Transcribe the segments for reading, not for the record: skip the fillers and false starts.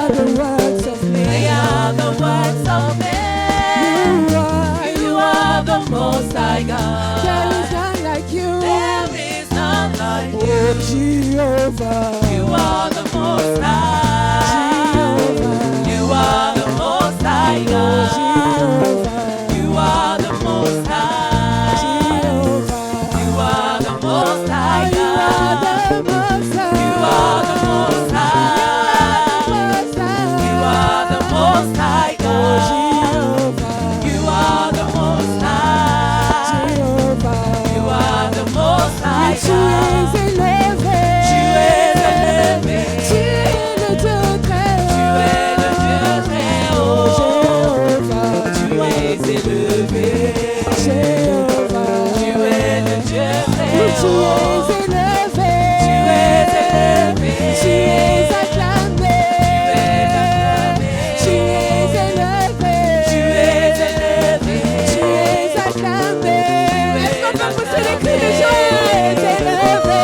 are the works of men. They are the works of men. You are the Most High God. There is none like you. There is none like Oh, you. Jehovah. You are the Most High. You are the Most High God. You are the Most High. You are the Most High God. You are the Most High. You are the Most High God. You are the Most High. You are the Most High Tu es God. élevé. Tu es élevé. Tu es le Dieu très haut. Tu es le Dieu très haut. Jéhovah. Tu es élevé. Jéhovah. Tu es le Dieu très Oui, tu haut. es élevé. Tu es élevé. Tu es acclamé. Tu es élevé. Tu es élevé. Tu es acclamé. Est-ce qu'on peut pousser les cris de joie? Tu es élevé.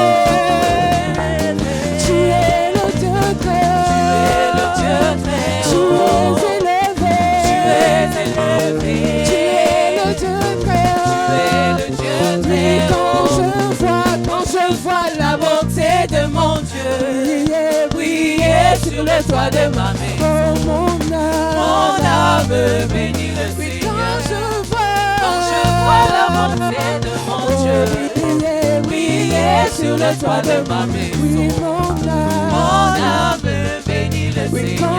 Tu es le Dieu très haut. Tu es le Dieu très Tu haut. es élevé. Tu es élevé. Tu es le Dieu très haut. Tu es le Dieu Oui, très quand haut. je vois la bonté de mon Dieu, briller, briller sur le toit de ma maison. oh mon Mon âme. âme bénit le Oui, Seigneur. quand je vois la bonté de mon Dieu, briller sur le toit de ma maison. Oui, mon Mon âme bénit le oui, Seigneur.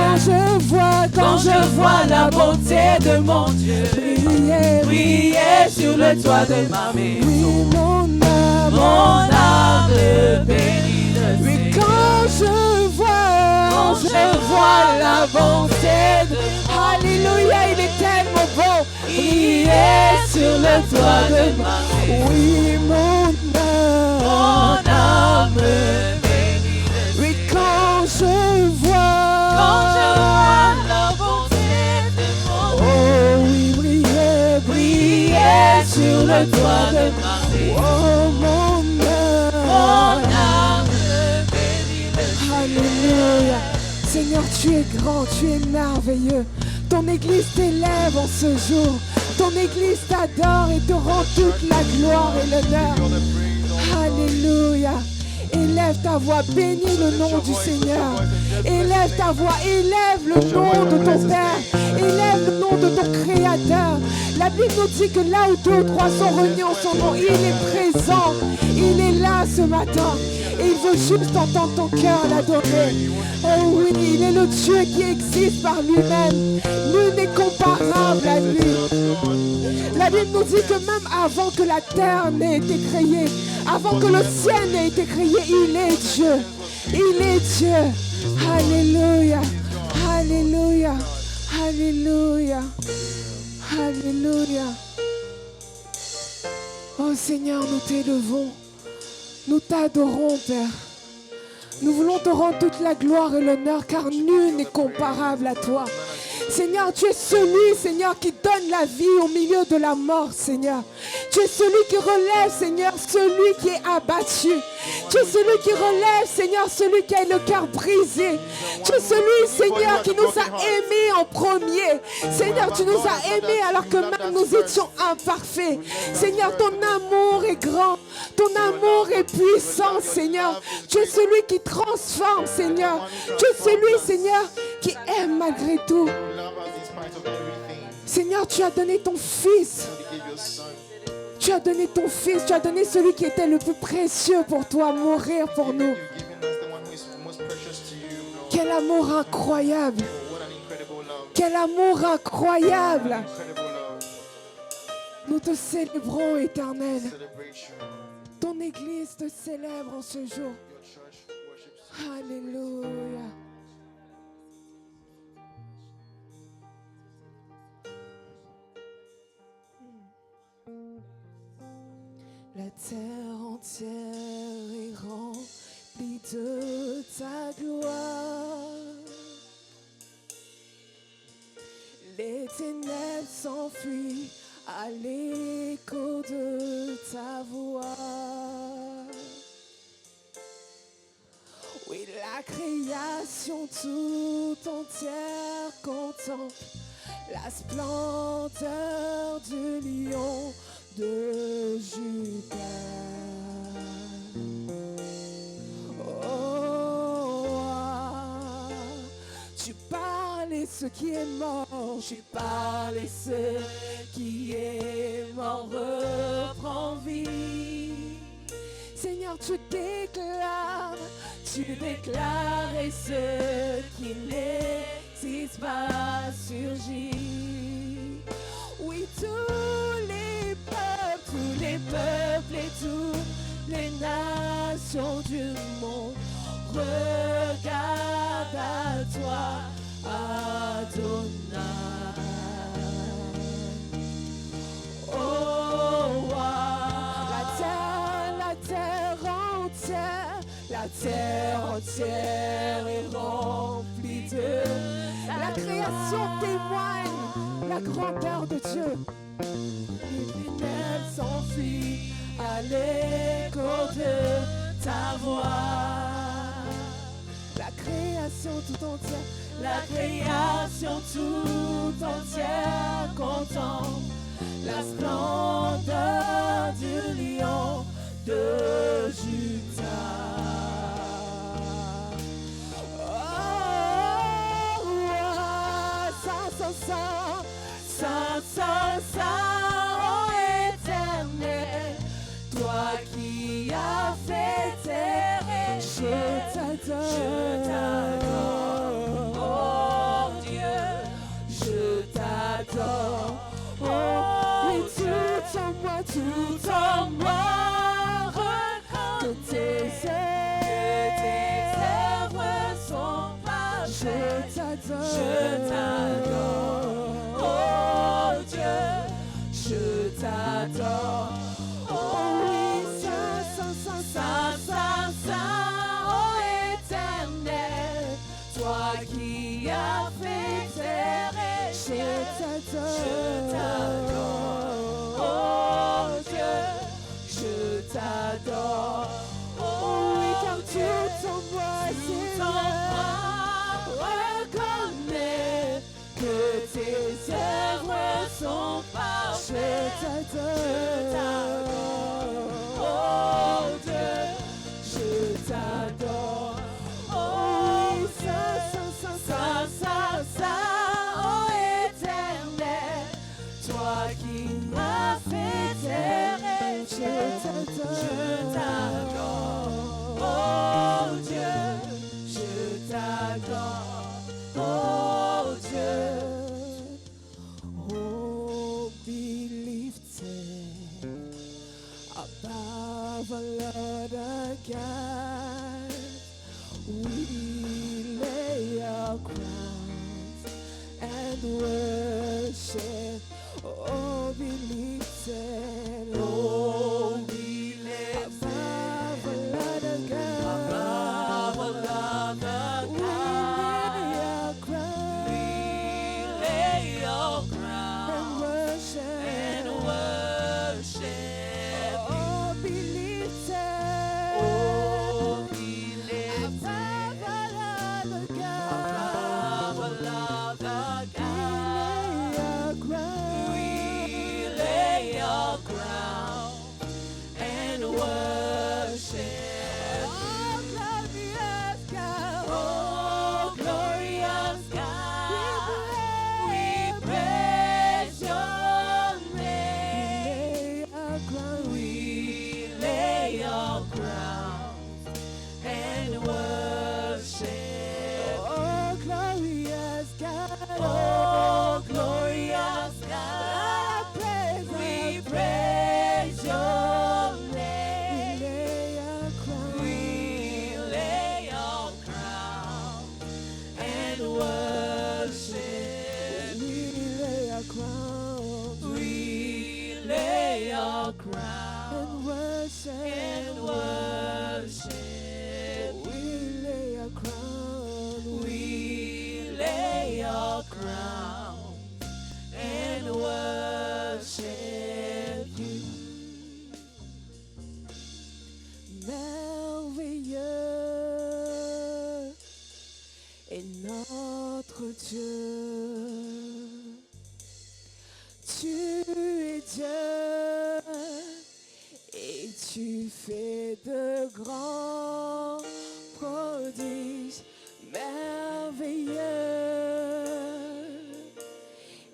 quand je vois la bonté de mon Dieu, briller, briller sur le toit de ma maison. oui, mon Mon âme bénit le oui, Seigneur. quand je vois la bonté de Alléluia, il est tellement beau. Briller sur le toit de ma maison. Oui, mon Mon âme. âme bénit le Oui, Seigneur. quand je vois la bonté de mon Dieu, oh oui, briller, briller sur le toit de ma maison. oh mon Mon âme. âme bénit le Alléluia. Seigneur, tu es grand, tu es merveilleux. Ton Église t'élève en ce jour. Ton Église t'adore et te rend toute la gloire et l'honneur. Alléluia. Élève ta voix, bénis le nom du Seigneur. Élève ta voix, élève le nom de ton Père. Élève le nom de ton Créateur. La Bible nous dit que là où 2 ou 3 sont réunis en son nom, il est présent. Il est là ce matin. Et il veut juste entendre ton cœur l'adorer. Oh oui, il est le Dieu qui existe par lui-même. Nul n'est comparable à lui. La Bible nous dit que même avant que la terre n'ait été créée, avant que le ciel n'ait été créé, il est Dieu. Il est Dieu. Alléluia. Alléluia. Alléluia. Alléluia. Oh Seigneur, nous t'élevons. Nous t'adorons, Père. Nous voulons te rendre toute la gloire et l'honneur, car nul n'est comparable à toi. Seigneur, tu es celui, Seigneur, qui donne la vie au milieu de la mort, Seigneur. Tu es celui qui relève, Seigneur, celui qui est abattu. Tu es celui qui relève, Seigneur, celui qui a le cœur brisé. Tu es celui, Seigneur, qui nous a aimés en premier. Seigneur, tu nous as aimés alors que même nous étions imparfaits. Seigneur, ton amour est grand. Ton amour est puissant, Seigneur. Tu es celui qui transforme, Seigneur. Tu es celui, Seigneur, qui aime malgré tout. Seigneur, tu as donné ton Fils. Tu as donné ton Fils. Tu as donné celui qui était le plus précieux pour toi, mourir pour nous. Quel amour incroyable. Quel amour incroyable. Nous te célébrons, Éternel. Ton Église te célèbre en ce jour. Alléluia. La terre entière est remplie de ta gloire. Les ténèbres s'enfuient à l'écho de ta voix. Oui, La création tout entière contemple la splendeur du lion de Juda. Tu parles et ce qui est mort, tu parles et ce qui est mort reprend vie. Seigneur, tu déclares et ce qui n'existe pas surgit. Oui, tous les peuples et toutes les nations du monde regardent à toi, Adonai. Oh, la terre entière est remplie de la création témoigne la grandeur de Dieu. Les ténèbres s'enfuient à l'écho de ta voix. La création tout entière contemple la splendeur du lion de Juda. Saint, ô éternel, toi qui as fait terre, je t'adore, oh Dieu, je t'adore, oh oui, tout en moi, que tes œuvres sont parfaites, je t'adore, oh Dieu, je t'adore, oh oui, Saint, oh éternel, toi qui as fait terre et ciel, je t'adore, oh Dieu, je t'adore, oh oui, car tout en moi, reconnais que tes œuvres sont parfaites, je t'adore, oh Dieu, je t'adore, oh Saint, oh éternel, toi qui m'as fait terre, je t'adore, oh Dieu, je t'adore, oh Dieu. Oh, be lifted above all other gods. We lay our crowns and worship. Oh, be lifted. Oh, be lifted above all other gods. Above all other gods. We lay our crowns. We lay our crowns and worship. Oh, be lifted. Oh, be lifted above all other gods. Above all other gods. We lay our crown and worship. Oh, glorious God. Oh, glorious God. We praise your name. We lay our crowns and worship. Oh, glorious God. Oh, glorious God. We praise your name. We lay our crowns and worship. We lay our crowns. We lay our crowns and worship. We lay our crowns. We lay our crowns and worship you. Merveilleux Dieu. Tu es Dieu et tu fais de grands prodiges merveilleux.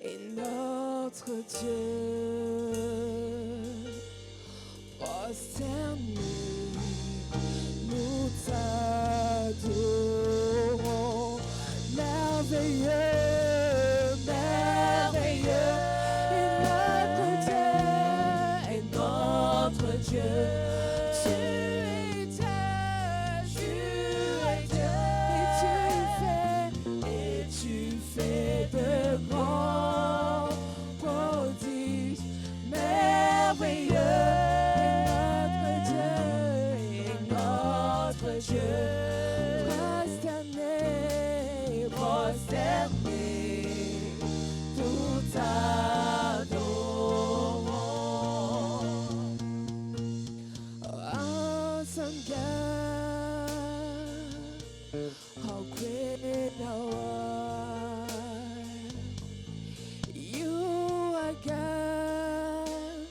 Et notre Dieu, prosternés, nous t'adorons. Merveilleux, merveilleux. Et notre Dieu, tu es Dieu, et tu fais de grands prodiges merveilleux. Et notre Dieu, prosterné, tout adorons. Awesome God, how great thou art. You are God,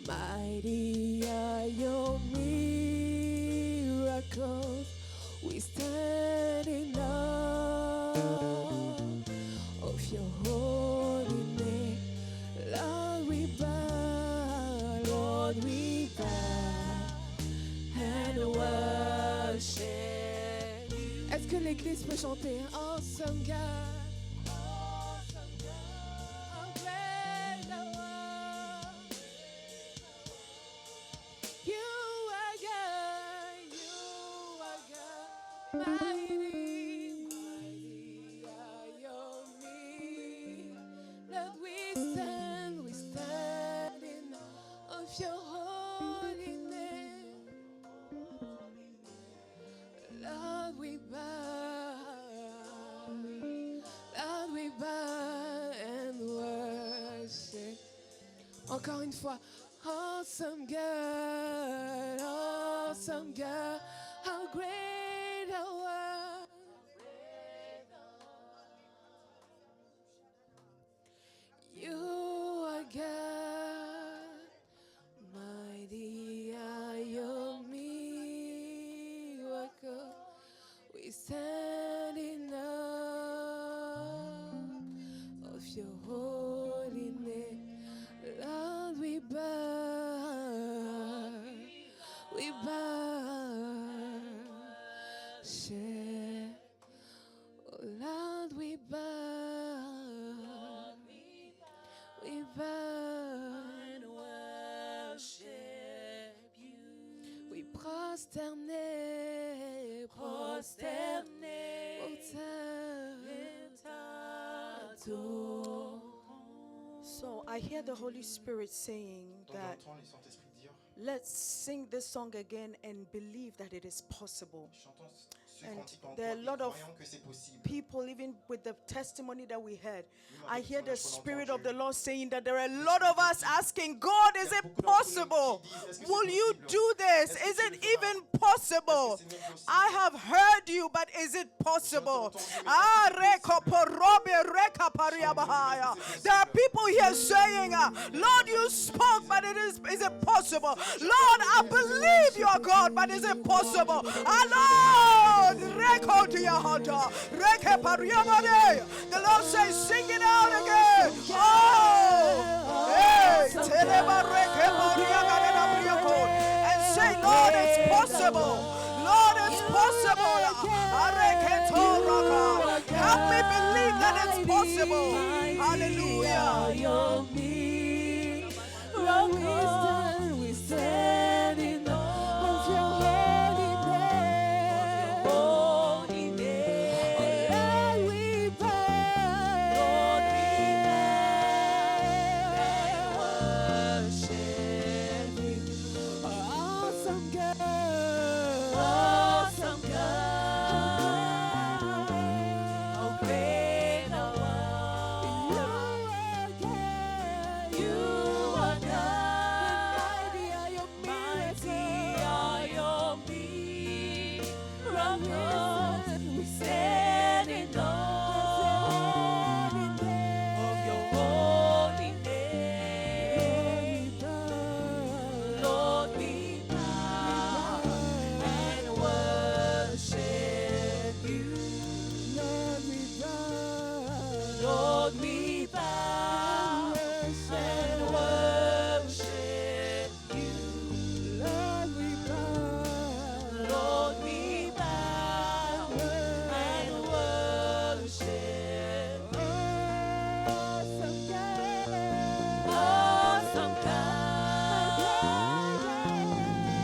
mighty are your miracles. We stand in awe of your holy name. Lord, we bow, Lord, we bow and worship you. Est-ce que l'église peut chanter Awesome God? Awesome God, how great thou art. You are God, mighty, mighty are your miracles. Lord, we stand in awe of your holy name. Lord, we bow and worship. Encore une fois, awesome God, awesome God, how great thou art. You are God, mighty are your miracles. We stand in awe of your holy name. Lord, we bow, we bow, share. Oh, Lord, we bow, we bow and worship you. We prosterné, prosterné, So I hear the Holy Spirit saying Donc that j'entends le Saint-Esprit dire, let's sing this song again and believe that it is possible. chantons ce And cantique encore there are a et lot of croyons que c'est possible. People, even with the testimony that we heard, Même I avec hear le the témoignage qu'on a Spirit of the entendu, Lord saying that there are a lot of us asking, God, is it possible? Will you do this? Is it even possible? I have heard you, but is it possible? There are people here saying, Lord, you spoke, but is it possible? Lord, I believe you are God, but is it possible? Lord, the Lord says, sing it out again. Oh, hey, and say, Lord, it's possible. Lord, it's possible. Help me believe that it's possible. Hallelujah. We stand in awe of your holy name. Holy name. Lord, we bow. Lord, we worship you. Awesome God. Awesome God, how great thou art. You are God, Mighty are your Lord, we bow and worship you. Lord, we bow. Lord, we bow and worship you. Awesome God. Awesome God,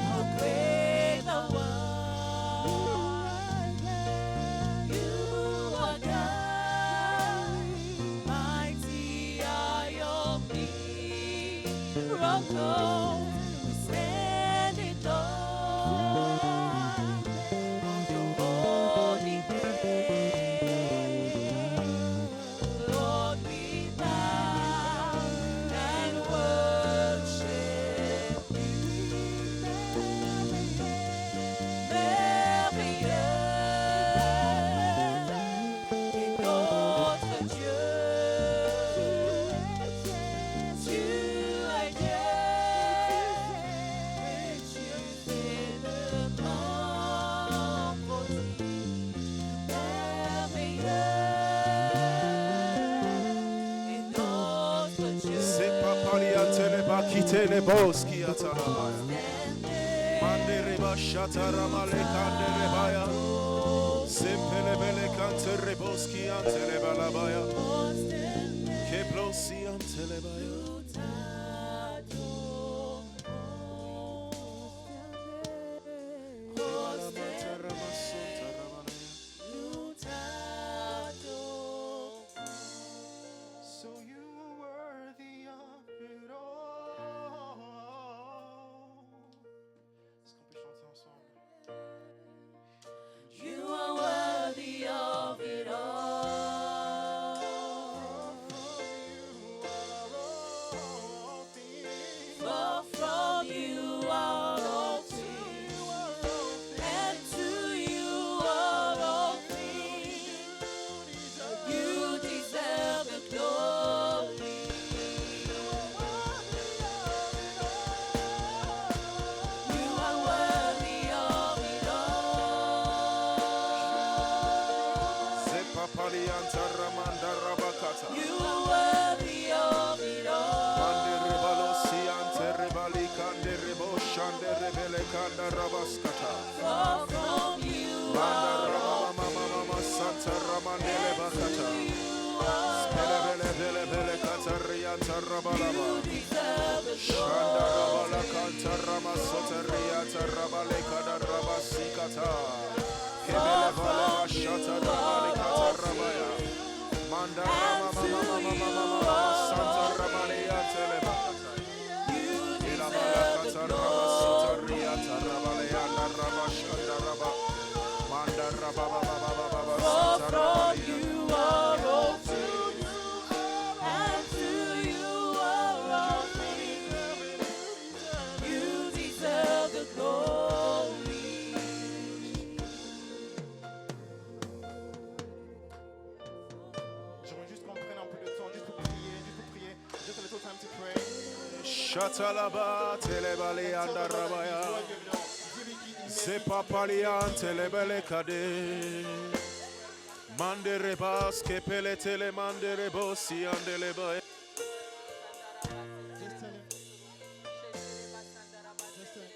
how great thou art. You are God, mighty are your miracles. We stand in awe of your holy name. Lord, we bow and worship you. Merveilleux est notre Dieu. Tu es Dieu, et tu fais de grands prodiges. Merveilleux est notre Dieu. C'est pas paliate le bakite le boski atalabaya. Mande reba shatarama le kande rebaya. Sempele bele kante reboski antele balabaya. Keplosi antele baya. So you are worthy of it all. Est-ce qu'on peut chanter ensemble? You are worthy of it all. For from you are all things, and to you are all things. You deserve the glory. You are worthy of it all. C'est pas paliante ramanda rabakata. You are worthy of it Mande all. rebalosi ante rebali kande rebo shande rebele kanda rabaskata. For from you Manda are all rama mama santa ramandele things. bakata. You are Bele bele bele bele kata rianta rabalaba. You deserve the Shanda glory. rabala kanta rama sota rianta rabale kada rabasikata. Kebele vale mashata rabale kata rabaya. Manda rama mama santa rabale antele bakata. You Ila deserve balakata the rama sota glory. rianta rabale anda raba shanda raba. Manda raba baba baba baba For santa from rabale. you are all things, and to you are all things. You deserve the glory. J'aimerais juste qu'on prenne un peu de temps, juste pour prier, just a little time to pray. Shatalaba telebale anda rabaya. Sepapalian telebele kade. Mandere bas kepele tele mandere bosi andele bay. Just tell him. Just tell him.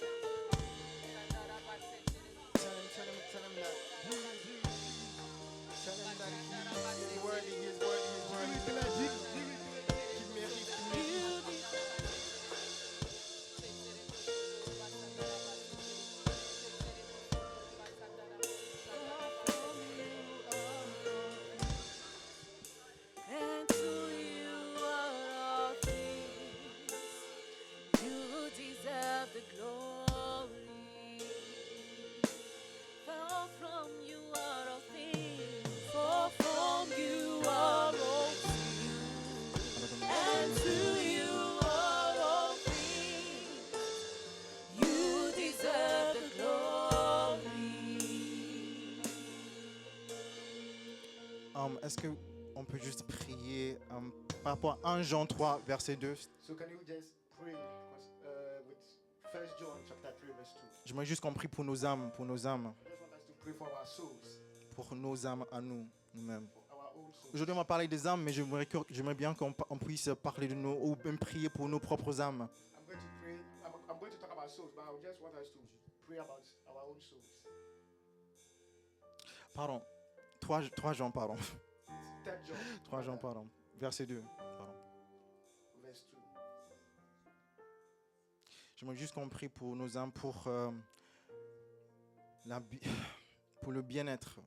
Tell him that. Tell him that he's worthy, he's worthy, he's worthy. Qu'il mérite, qu'il mérite. And to you are all things. You deserve the glory. For from you are all things. For from you are all things. And to you are all things. You deserve the glory. Est-ce qu'on peut juste prier par rapport à 1 Jean 3, verset 2? So can you just pray with 1 John chapter 3 verse 2? J'aimerais juste qu'on prie pour nos âmes, pour nos âmes, I just want us to pray for our souls, pour nos âmes à nous, nous-mêmes. for our own souls. Aujourd'hui, on va parler des âmes, mais j'aimerais bien qu'on puisse parler de nos, ou même prier pour nos propres âmes. I'm going to pray. I'm going to talk about souls, but I just want us to pray about our own souls. Pardon. 3 Jean, pardon. 3 John. 3 Jean, pardon. Verset 2. Pardon. Verse 2. J'aimerais juste qu'on prie pour nos âmes, pour, pour le bien-être.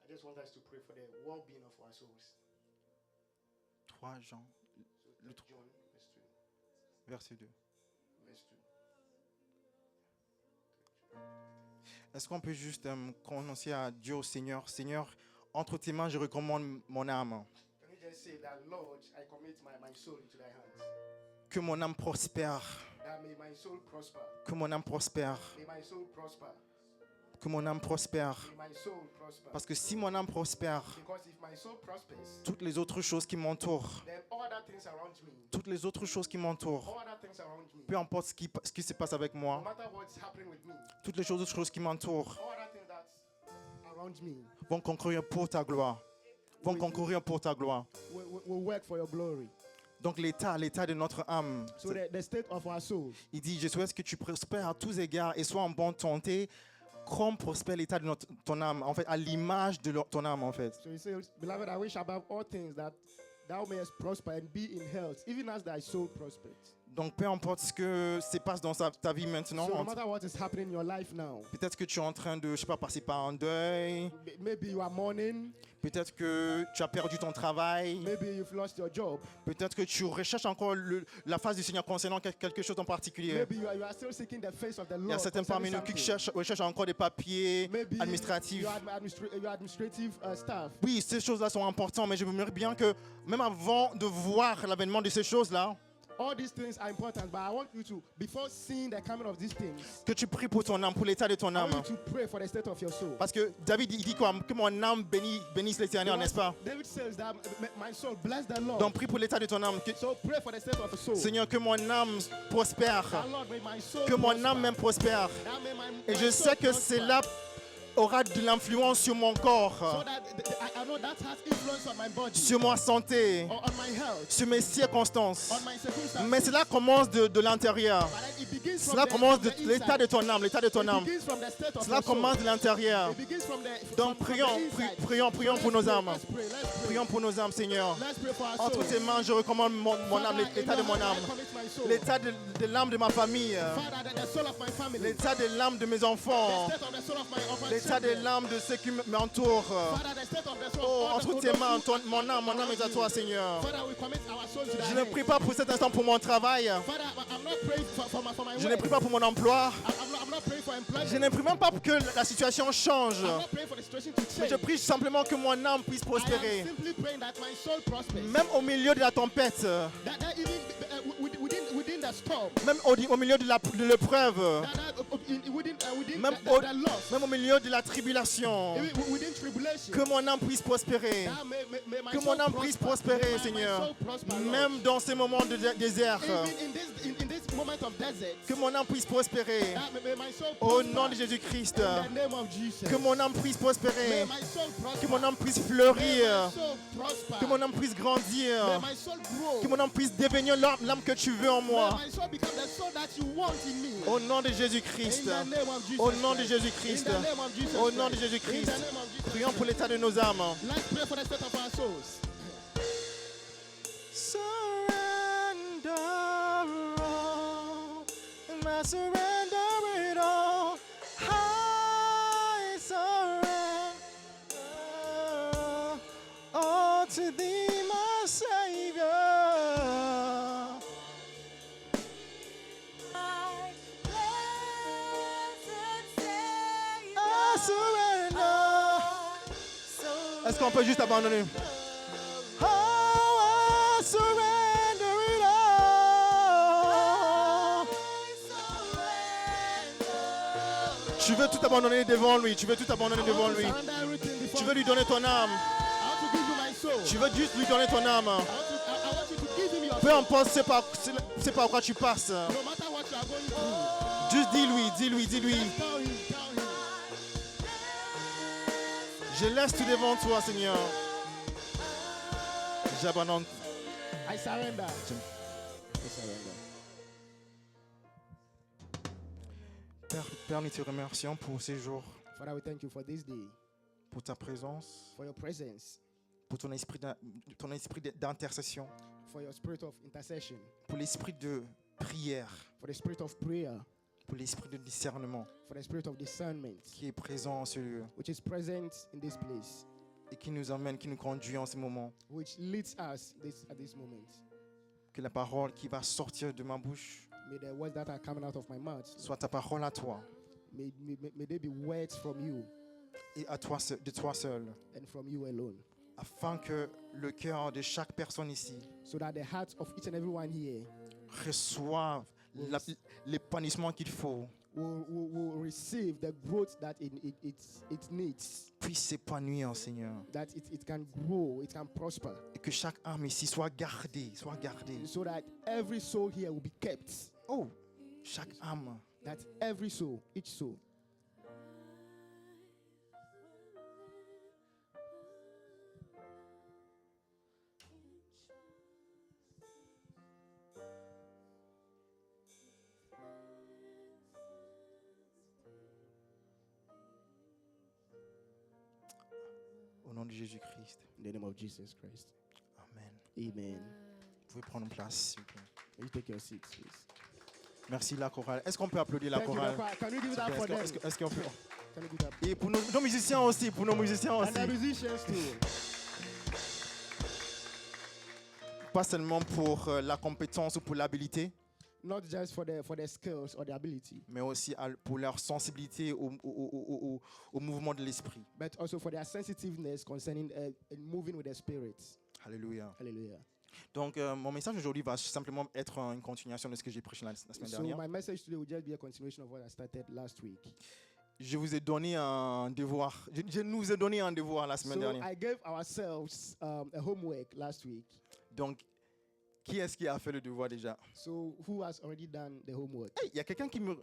I just want us to pray for the well-being of our souls. 3 Jean, So 3 John, verse 2. verset 2. Verse 2. Est-ce qu'on peut juste commencer à dire au Seigneur, Seigneur, entre tes mains, je recommande mon âme. Can you just say that, Lord, I commit my soul into thy hands. Que mon âme prospère. That may my soul prosper. Que mon âme prospère. May my soul prosper. Que mon âme prospère. May my soul prosper. Parce que si mon âme prospère, Because if my soul prospers, toutes les autres choses qui m'entourent, then all other things around me, toutes les autres choses qui m'entourent, all other things around me, peu importe ce qui se passe avec no moi, matter what's happening with me, toutes les autres choses qui m'entourent all other things that's around me vont concourir pour ta gloire. Vont concourir pour ta gloire. will work for your glory. Donc l'état de notre âme, So the state of our soul, il dit, je souhaite que tu prospères à tous égards et sois en bonne santé, comme prospère l'état de ton âme, en fait, à l'image de ton âme, en fait. so he says, beloved, I wish above all things that thou mayest prosper and be in health, even as thy soul prospers. Donc peu importe ce que se passe dans ta vie maintenant, So no matter what is happening in your life now, peut-être que tu es en train de, je sais pas, passer par un deuil, maybe you are mourning, peut-être que tu as perdu ton travail, maybe you've lost your job, peut-être que tu recherches encore la face du Seigneur concernant quelque chose en particulier. maybe you are still seeking the face of the Il y a Lord. certains parmi nous qui recherchent encore des papiers Maybe administratifs. your administrative staff. Oui, ces choses-là sont importantes, mais je voudrais bien que, même avant de voir l'avènement de ces choses-là, All these things are important, but I want you to, before seeing the coming of these things, que tu pries pour ton âme, pour l'état de ton I âme. want you to pray for the state of your soul. Parce que David, il dit quoi? Que mon âme bénisse l'Éternel, n'est-ce pas? David says that my soul bless the Lord. Donc prie pour l'état de ton âme. So pray for the state of the soul. Seigneur, que mon âme prospère. That Lord, may my soul Que mon prosper. âme même prospère. That may my Et my je soul sais que prosper. cela aura de l'influence sur mon So corps, that I know that has influence on my body, sur ma santé, or on my health, sur mes circonstances. on my circumstances. Mais cela commence de l'intérieur. But then it begins from Cela commence from de the l'état de inside. ton âme, l'état de ton It âme. begins from the state of Cela your soul. commence de l'intérieur. It begins from the Donc from prions, the inside. prions pour nos âmes. Let's pray. Let's pray. Prions pour nos âmes, Seigneur. Let's pray for our Entre souls. tes mains, je recommande mon âme, Father, l'état in de your mon hand, âme, I commit my soul. l'état de l'âme de ma famille, Father, the soul of my family, l'état de l'âme de mes the enfants, state of the soul of my l'état de children. l'âme de ceux qui m'entourent. Father, the state of the soul Oh, of all entre the tes mains, who- mon âme est à toi, Seigneur. Father, we commit our souls to thy Je ne hands. prie pas pour cet instant pour mon travail. Father, I'm not praying for my Je ne work. prie pas pour mon emploi. I'm not praying for employment. Je ne prie même pas pour que la situation change. I'm not praying for the situation to Mais change. je prie simplement que mon âme puisse I prospérer. am simply praying that my soul prospers. Même au milieu de la tempête, That even within the storm, même au milieu de l'épreuve, within même the loss, même au milieu de la tribulation, even within tribulation, que mon âme puisse prospérer. that may my Que soul mon âme puisse prosper. prospérer, May my Seigneur. soul prosper, Lord. Même dans ces moments de désert, Even in this moment of desert, que mon âme puisse prospérer. that may my soul Au prosper. nom de Jésus-Christ, In the name of Jesus. que mon âme puisse May prospérer. my soul prosper. Que mon âme puisse May fleurir. my soul prosper. Que mon âme puisse grandir. May my soul grow. Que mon âme puisse devenir l'âme que tu veux en moi. May my soul become the soul that you want in me. Au nom de Jésus-Christ. In the name of Jesus Au nom de Christ. Jésus-Christ. In the name of Jesus Au nom de Christ. Jésus-Christ. In the name of Jesus Prions pour Christ. l'état de nos âmes. Let's pray for the state of our souls. Surrender all. I surrender it all. I surrender all to thee, my Savior. I surrender. Est-ce qu'on peut juste abandonner? Oh, I surrender it all. Tu veux tout abandonner devant lui. Tu veux tout abandonner devant lui. Surrender everything before Tu veux lui donner ton âme. I want to give you my soul. Tu veux juste lui donner ton âme. I want you to give him your Peu soul. importe c'est par quoi tu passes. No matter what you are going through. Juste dis-lui, dis-lui, dis-lui. Tell him, tell him. Je laisse tout devant toi, Seigneur. J'abandonne. I surrender. I surrender. Père, nous te remercions pour ces jours, Father, we thank you for this day, pour ta présence, for your presence, pour ton esprit d'intercession, for your spirit of intercession, pour l'esprit de prière, for the spirit of prayer, pour l'esprit de discernement for the spirit of discernment, qui est présent en ce lieu which is present in this place, et qui nous emmène, qui nous conduit en ce moment. which leads us at this moment. Que la parole qui va sortir de ma bouche May the words that are coming out of my mouth, soit ta parole à toi may they be words from you et à toi, de toi seul, and from you alone, afin que le cœur de chaque personne ici so that the hearts of each and everyone here reçoive l'épanouissement qu'il faut, will receive the growth that it needs, puisse s'épanouir, Seigneur. that it can grow, it can prosper, Et que chaque âme ici soit gardée, so that every soul here will be kept, Oh, chaque âme. that every soul, each soul, Au nom de Jésus-Christ. in the name of Jesus Christ. Amen. Amen. Vous pouvez prendre place, s'il vous plaît. Will you take your seats, please? Merci la chorale. Est-ce qu'on peut applaudir la Thank you, chorale? the choir. Can we give it up for them? Est-ce qu'on peut? Can we give it up? Et pour nos musiciens aussi, And the musicians too. Pas seulement pour la compétence ou pour l'habilité, Not just for the skills or the ability, mais aussi pour leur sensibilité au mouvement de l'esprit. but also for their sensitiveness concerning moving with the Spirit. Alléluia. Hallelujah. Donc, mon message aujourd'hui va simplement être une continuation de ce que j'ai prêché la semaine So dernière. my message today will just be a continuation of what I started last week. Je vous ai donné un devoir. Je nous ai donné un devoir la semaine So dernière. I gave ourselves a homework last week. Donc, qui est-ce qui a fait le devoir déjà? So who has already done the homework? Hey, il y a quelqu'un qui me...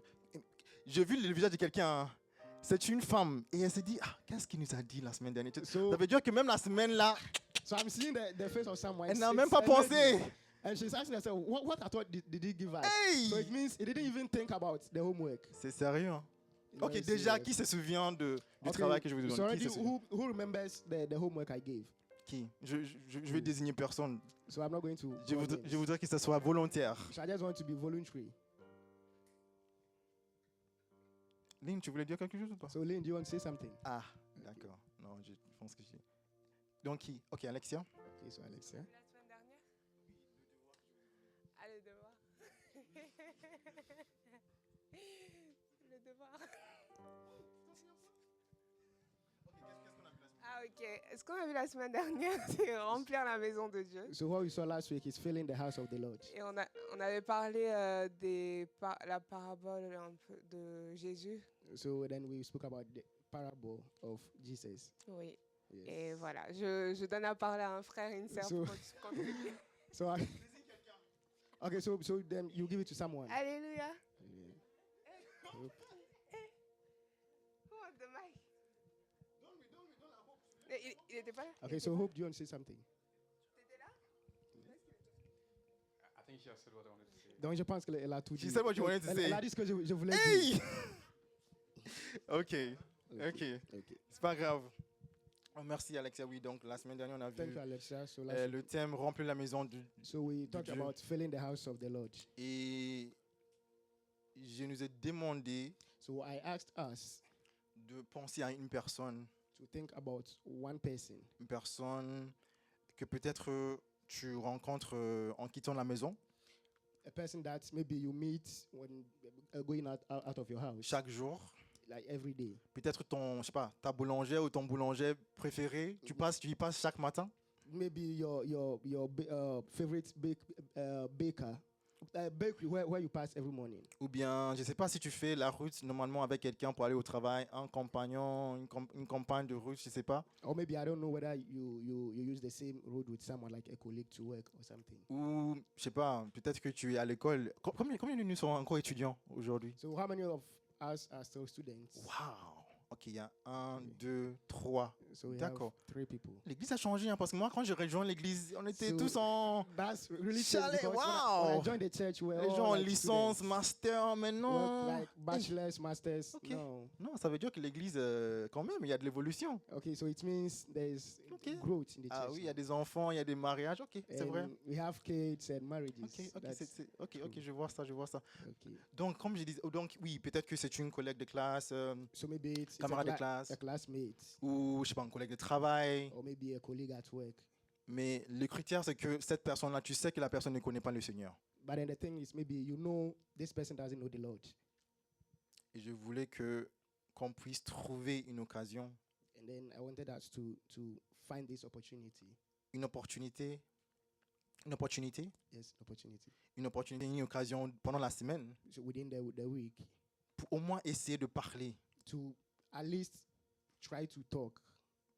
J'ai vu le visage de quelqu'un. Hein. C'est une femme. Et elle s'est dit, qu'est-ce qu'il nous a dit la semaine dernière? So- Ça veut dire que même la semaine là, So I'm seeing the face of someone. elle n'a It's même pas a lady. pensé. And she's asking herself, what I thought did he give us? Hey! So it means he didn't even think about the homework. C'est sérieux. Hein? It's Ok, very déjà, serious. qui se souvient du Okay, travail que je vous ai so donné? already, Qui se souvient? who remembers the homework I gave? Qui? Je vais désigner personne. So I'm not going to. Je call voudrais, names. je voudrais que ce soit volontaire. So I just want to be voluntary. Lynn, tu voulais dire quelque chose ou pas? So Lynn, do you want to say something? Ah, d'accord. Non, je pense que j'ai... Donc qui? Ok, Alexia. Okay, so Alex, yeah? La semaine dernière Ah, le devoir. Le devoir. Ah, ok. Ce qu'on a vu la semaine dernière, c'est remplir la maison de Dieu. So what we saw last week is filling the house of the Lord. Et on avait parlé la parabole un peu de Jésus. So then we spoke about the parable of Jesus. Oui. Yes. Et voilà, je donne la parole à un frère et une sœur So- pour contribuer. So okay, so then you give it to someone. Alléluia. Yeah. Oh, the mic. Il était pas là? Okay, so Hope, do you want to say something? T'étais là? I think she has said what I wanted to say. Donc je pense qu'elle a tout dit. She said what you wanted to Elle say. a dit ce que je voulais Hey! dire. Ok, Okay. c'est pas grave. Oh, merci Alexia. Oui, donc la semaine dernière, on a Thank vu you, Alexa. So, last le thème remplir la maison so we talked Dieu. about filling the house of the Lord. et je nous ai demandé So I asked us de penser à une personne to think about one person que peut-être tu rencontres en quittant la maison a person that maybe you meet when going out of your house, chaque jour. like every day. Peut-être je sais pas, ta boulangère ou ton boulanger préféré, tu y passes chaque matin. Maybe your favorite baker, bakery where you pass every morning. Ou bien, je sais pas si tu fais la route normalement avec quelqu'un pour aller au travail, un compagnon, une compagne de route, je sais pas. Or maybe I don't know whether you use the same road with someone like a colleague to work or something. Ou, je sais pas, peut-être que tu es à l'école. Combien de nous sont encore étudiants aujourd'hui? So how many of us are still students? Wow! Ok, il y a 1, 2, 3. So we have D'accord. 3 people. L'église a changé, hein, parce que moi, quand j'ai rejoint l'église, on était So tous en... That's really Chalet, changed because when wow. I joined the church, we were Les all gens en like licence, students. master, We maintenant... were like bachelors, masters. Ok. No. Non, ça veut dire que l'église, quand même, il y a de l'évolution. Okay, so it means there's Okay. growth in the Ah church. oui, il y a des enfants, il y a des mariages. Ok, c'est vrai. And we have kids and marriages. Ok, That's ok, je vois ça, je vois ça. okay. Donc, comme je disais, donc oui, peut-être que c'est une collègue de classe, So maybe it's camarade de classe, a classmate, ou je sais pas, un collègue de travail. or maybe a colleague at work. Mais le critère, c'est que cette personne-là, tu sais que la personne ne connaît pas le Seigneur. But then the thing is, maybe you know this person doesn't know the Lord. Et je voulais qu'on puisse trouver une occasion, And then I wanted us to find this opportunity. une opportunité, Yes, opportunity. une occasion pendant la semaine So within the week, pour au moins essayer de parler to at least try to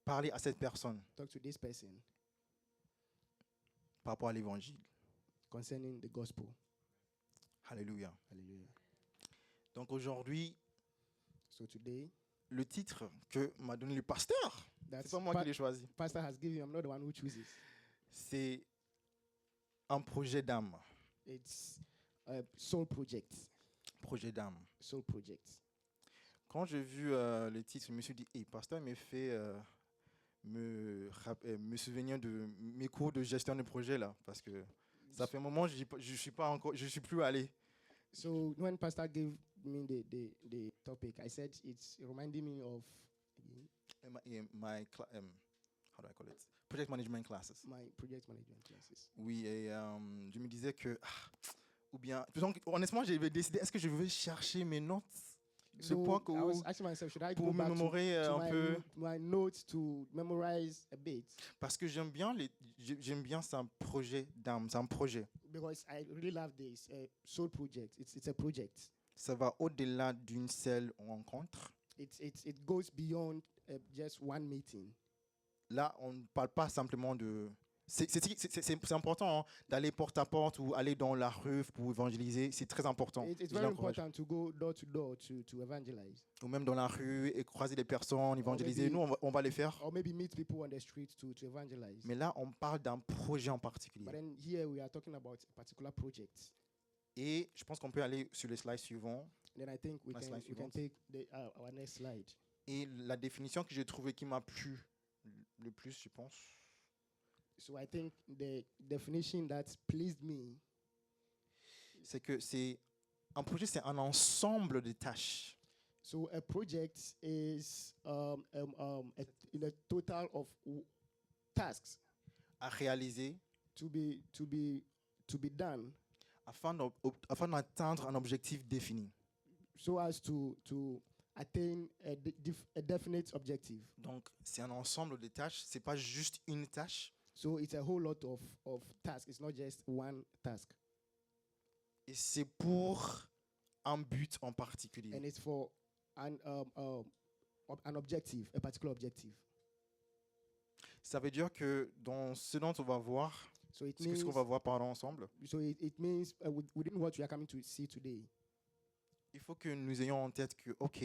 à cette personne talk to this person par rapport à l'évangile. concerning the gospel. Alléluia. Hallelujah. Donc aujourd'hui, So today, le titre que m'a donné le pasteur, that's c'est pas moi qui l'ai choisi, pastor has given you. I'm not the one who chooses. c'est un projet d'âme. It's a soul project. Projet d'âme. Soul project. Quand j'ai vu le titre, je me suis dit, hey, pasteur il me fait me souvenir de mes cours de gestion de projet là, parce que ça fait un moment je suis plus allé. So when pastor gave me the topic, I said it's reminding me of My how do I call it? Project management classes. my project management classes. Oui, et je me disais que ou bien donc, honnêtement, j'avais décidé est-ce que je vais chercher mes notes So point I was asking myself, should I pour go me back mémorer to un peu, my notes to memorize a bit? parce que j'aime bien c'est un projet d'âme, c'est un projet. Because I really love this soul project. It's a project. Ça va au-delà d'une seule rencontre. It goes beyond just one meeting. Là, on ne parle pas simplement de... C'est important hein, d'aller porte à porte ou aller dans la rue pour évangéliser. C'est très important. It's Je very l'encourage. important to go door to evangelize. Ou même dans la rue et croiser des personnes, évangéliser. maybe- Nous, on va les faire. Or maybe meet people on the street to evangelize. Mais là, on parle d'un projet en But particulier. then here we are talking about a particular project. Et je pense qu'on peut aller sur le slide suivant. Then I think we Next can slide, take our next slide. Et la définition que j'ai trouvée qui m'a plu le plus, je pense, So I think the definition that pleased me, c'est que un projet, c'est un ensemble de tâches so a project is a total of tasks à réaliser to be done afin d'atteindre un objectif défini. so as to attain a definite objective. Donc, c'est un ensemble de tâches. C'est pas juste une tâche. So it's a whole lot of tasks. It's not just one task. Et c'est pour un but en particulier. And it's for an objective, a particular objective. Ça veut dire que dans ce dont on va voir, So it ce means, qu'on va voir pardon, ensemble, it means within what we are coming to see today, il faut que nous ayons en tête que, OK,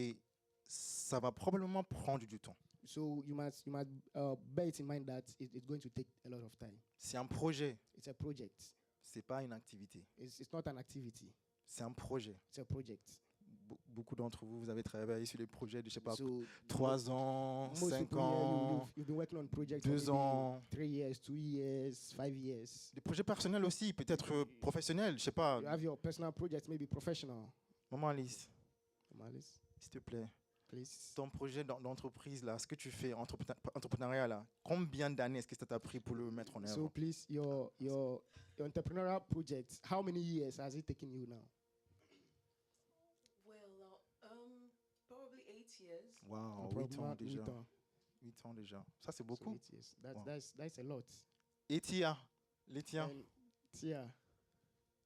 ça va probablement prendre du temps. so you must bear it in mind that it's going to take a lot of time. C'est un projet, It's a project. c'est pas une activité. It's not an activity. C'est un projet. It's a project. Beaucoup d'entre vous, vous avez travaillé sur les projets de, je sais pas, So 3 ans, most 5 people here, ans, you've been working on projects 2 for ans. maybe 3 years, 2 years, 5 years. Des projets personnels aussi, peut-être professionnels, je sais pas. You have your personal projects, maybe professional. Maman Alice, Malice, s'il te plaît, please. ton projet d'entreprise, là, ce que tu fais, entrepreneuriat, là, combien d'années est-ce que ça t'a pris pour le mettre en œuvre? So please, your entrepreneurial project, how many years has it taken you now? Well, probably 8 years. Wow, 8 Probablement ans déjà. 8 ans. 8 ans déjà. Ça, c'est So beaucoup. 8 years. Wow. That's a lot. Et Tia, les tiens, And Tia,